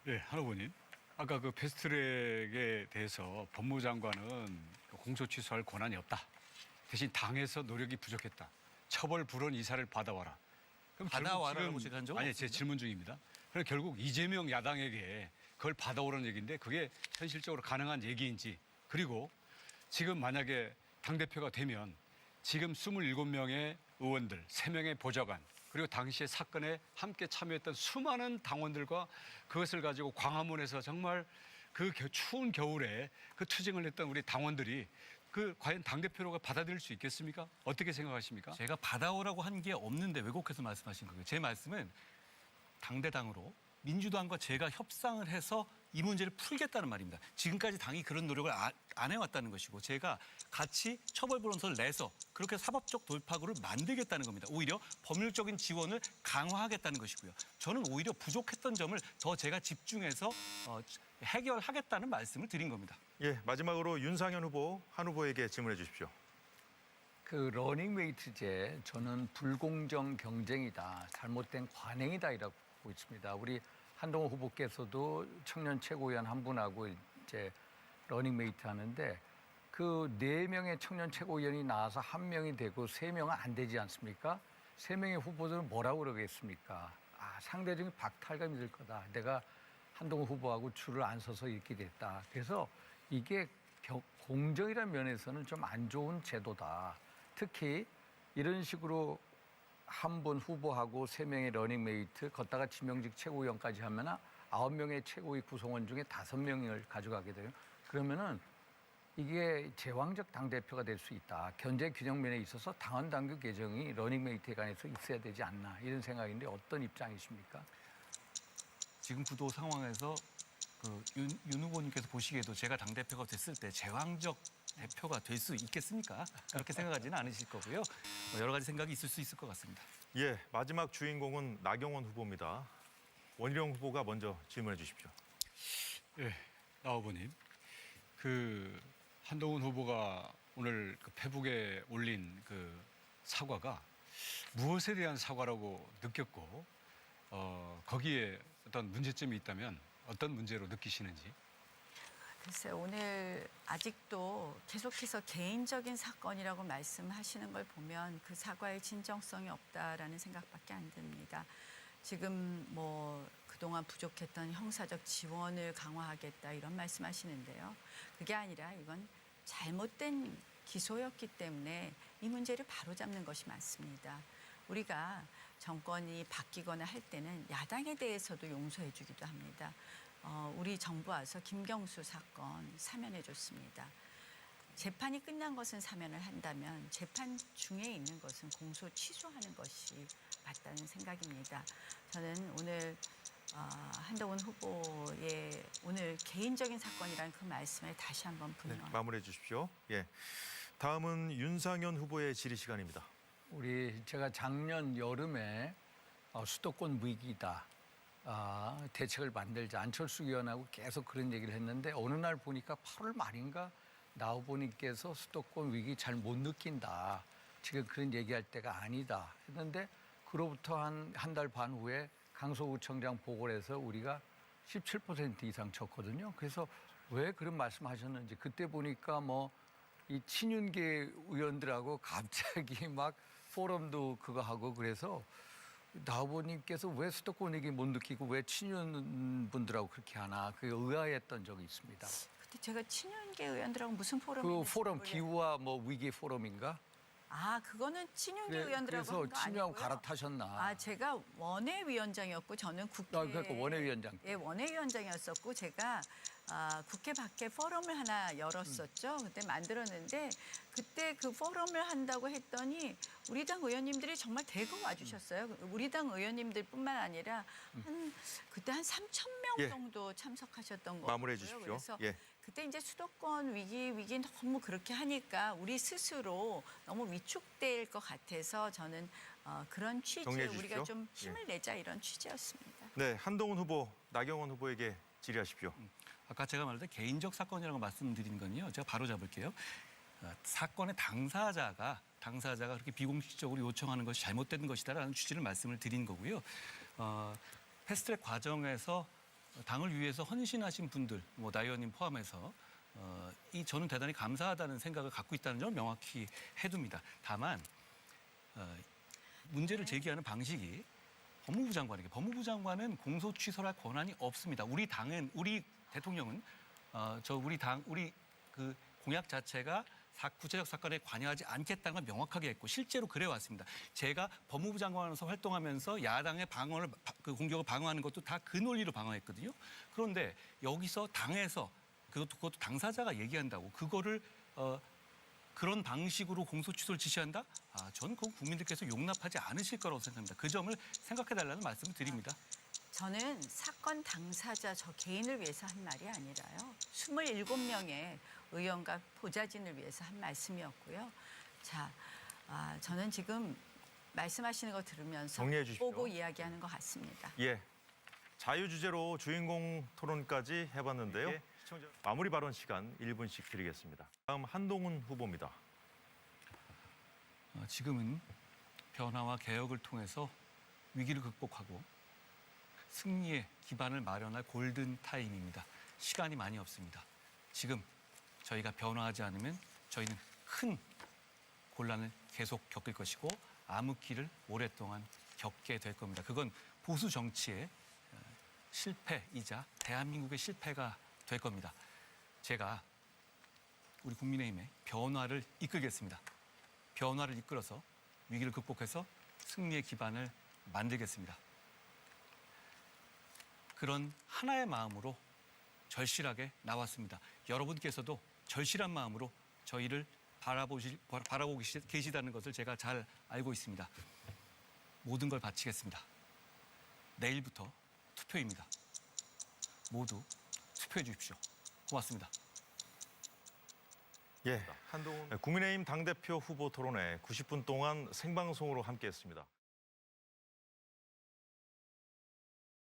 네, 한 후보님. 아까 그 패스트트랙에 대해서 법무부 장관은 공소 취소할 권한이 없다. 대신 당에서 노력이 부족했다. 처벌 불원 이사를 받아와라. 그럼 받아와라고 제가 한 적은 아니, 제 없습니다. 질문 중입니다. 그럼 결국 이재명 야당에게 그걸 받아오라는 얘기인데 그게 현실적으로 가능한 얘기인지 그리고 지금 만약에 당대표가 되면 지금 27명의 의원들, 3명의 보좌관 그리고 당시의 사건에 함께 참여했던 수많은 당원들과 그것을 가지고 광화문에서 정말 그 추운 겨울에 그 투쟁을 했던 우리 당원들이 그 과연 당대표로가 받아들일 수 있겠습니까? 어떻게 생각하십니까? 제가 받아오라고 한 게 없는데 왜곡해서 말씀하신 거예요. 제 말씀은 당대당으로 민주당과 제가 협상을 해서 이 문제를 풀겠다는 말입니다. 지금까지 당이 그런 노력을 안 해왔다는 것이고 제가 같이 처벌불원서를 내서 그렇게 사법적 돌파구를 만들겠다는 겁니다. 오히려 법률적인 지원을 강화하겠다는 것이고요. 저는 오히려 부족했던 점을 더 제가 집중해서 해결하겠다는 말씀을 드린 겁니다. 예, 마지막으로 윤상현 후보 한 후보에게 질문해 주십시오. 그 러닝메이트제 저는 불공정 경쟁이다, 잘못된 관행이다 이라고 보고 있습니다. 우리 한동훈 후보께서도 청년 최고위원 한 분하고 이제 러닝메이트 하는데 그 4명의 청년 최고위원이 나와서 1명이 되고 3명은 안 되지 않습니까? 3명의 후보들은 뭐라고 그러겠습니까? 상대적인 박탈감이 들 거다. 내가 한동훈 후보하고 줄을 안 서서 이렇게 됐다. 그래서 이게 공정이라는 면에서는 좀 안 좋은 제도다. 특히 이런 식으로 한 분 후보하고 3명의 러닝메이트, 걷다가 지명직 최고위원까지 하면 9명의 최고위 구성원 중에 5명을 가져가게 돼요. 그러면은 이게 제왕적 당대표가 될 수 있다. 견제 균형 면에 있어서 당헌 당규 개정이 러닝메이트에 관해서 있어야 되지 않나 이런 생각인데 어떤 입장이십니까? 지금 구도 상황에서 윤 후보님께서 보시기에도 제가 당대표가 됐을 때 제왕적 대표가 될 수 있겠습니까? 그렇게 생각하지는 않으실 거고요. 여러 가지 생각이 있을 수 있을 것 같습니다. 예, 마지막 주인공은 나경원 후보입니다. 원희룡 후보가 먼저 질문해 주십시오. 예, 나 후보님. 그 한동훈 후보가 오늘 그 페북에 올린 그 사과가 무엇에 대한 사과라고 느꼈고 거기에 어떤 문제점이 있다면 어떤 문제로 느끼시는지. 글쎄요, 오늘 아직도 계속해서 개인적인 사건이라고 말씀하시는 걸 보면 그 사과의 진정성이 없다라는 생각밖에 안 듭니다. 지금 뭐 그동안 부족했던 형사적 지원을 강화하겠다 이런 말씀하시는데요. 그게 아니라 이건 잘못된 기소였기 때문에 이 문제를 바로잡는 것이 맞습니다. 우리가 정권이 바뀌거나 할 때는 야당에 대해서도 용서해 주기도 합니다. 우리 정부 와서 김경수 사건 사면해 줬습니다. 재판이 끝난 것은 사면을 한다면 재판 중에 있는 것은 공소 취소하는 것이 맞다는 생각입니다. 저는 오늘 한동훈 후보의 오늘 개인적인 사건이라는 그 말씀에 다시 한번 네, 분노합니다. 마무리해 주십시오. 예, 다음은 윤상현 후보의 질의 시간입니다. 제가 작년 여름에 수도권 위기다. 대책을 만들자. 안철수 의원하고 계속 그런 얘기를 했는데 어느 날 보니까 8월 말인가 나 후보님께서 수도권 위기 잘 못 느낀다. 지금 그런 얘기할 때가 아니다. 했는데 그로부터 한 달 반 후에 강서구청장 보고를 해서 우리가 17% 이상 쳤거든요. 그래서 왜 그런 말씀하셨는지 그때 보니까 뭐 이 친윤계 의원들하고 갑자기 막 포럼도 그거 하고 그래서 나 후보님께서 왜 수도권 위기 못 느끼고 왜 친윤 분들하고 그렇게 하나 그게 의아했던 적이 있습니다. 그때 제가 친윤계 의원들하고 무슨 포럼이 그 포럼 기후와 뭐 위기 포럼인가? 그거는 친윤계 의원들하고 그래서 한 거 친유하고 아니고요. 갈아타셨나? 제가 원외위원장이었고 저는 국회 그러니까 원외위원장. 예, 원외위원장이었었고 제가 국회 밖에 포럼을 하나 열었었죠. 그때 만들었는데 그때 그 포럼을 한다고 했더니 우리 당 의원님들이 정말 대거 와주셨어요. 우리 당 의원님들뿐만 아니라 그때 한 3,000명 예. 정도 참석하셨던 거 마무리해 같고요. 주십시오. 그래서 예. 그때 이제 수도권 위기 너무 그렇게 하니까 우리 스스로 너무 위축될 것 같아서 저는 그런 취지에 정리해 주십시오. 우리가 좀 예. 힘을 내자 이런 취지였습니다. 네, 한동훈 후보, 나경원 후보에게 질의하십시오. 아까 제가 말했던 개인적 사건이라고 말씀드린 건요. 제가 바로 잡을게요. 사건의 당사자가 그렇게 비공식적으로 요청하는 것이 잘못된 것이다라는 취지를 말씀을 드린 거고요. 패스트트랙 과정에서 당을 위해서 헌신하신 분들, 뭐 나 의원님 포함해서 저는 대단히 감사하다는 생각을 갖고 있다는 점을 명확히 해둡니다. 다만 문제를 제기하는 방식이 법무부 장관에게 법무부 장관은 공소 취소할 권한이 없습니다. 우리 대통령은 우리 그 공약 자체가 구체적 사건에 관여하지 않겠다는 걸 명확하게 했고 실제로 그래 왔습니다. 제가 법무부 장관으로서 활동하면서 야당의 공격을 방어하는 것도 다 그 논리로 방어했거든요. 그런데 여기서 당에서 그것도 당사자가 얘기한다고 그거를 그런 방식으로 공소 취소를 지시한다? 저는 그건 국민들께서 용납하지 않으실 거라고 생각합니다. 그 점을 생각해달라는 말씀을 드립니다. 저는 사건 당사자 저 개인을 위해서 한 말이 아니라요. 27명의 의원과 보좌진을 위해서 한 말씀이었고요. 자, 저는 지금 말씀하시는 거 들으면서 정리해 주십시오. 보고 이야기하는 것 같습니다. 예, 자유 주제로 주인공 토론까지 해봤는데요. 마무리 발언 시간 1분씩 드리겠습니다. 다음 한동훈 후보입니다. 지금은 변화와 개혁을 통해서 위기를 극복하고 승리의 기반을 마련할 골든 타임입니다. 시간이 많이 없습니다. 지금 저희가 변화하지 않으면 저희는 큰 곤란을 계속 겪을 것이고 암흑기를 오랫동안 겪게 될 겁니다. 그건 보수 정치의 실패이자 대한민국의 실패가 될 겁니다. 제가 우리 국민의힘의 변화를 이끌겠습니다. 변화를 이끌어서 위기를 극복해서 승리의 기반을 만들겠습니다. 그런 하나의 마음으로 절실하게 나왔습니다. 여러분께서도 절실한 마음으로 저희를 바라보고 계시다는 것을 제가 잘 알고 있습니다. 모든 걸 바치겠습니다. 내일부터 투표입니다. 모두 투표해 주십시오. 고맙습니다. 한동훈 국민의힘 당대표 후보 토론회 90분 동안 생방송으로 함께했습니다.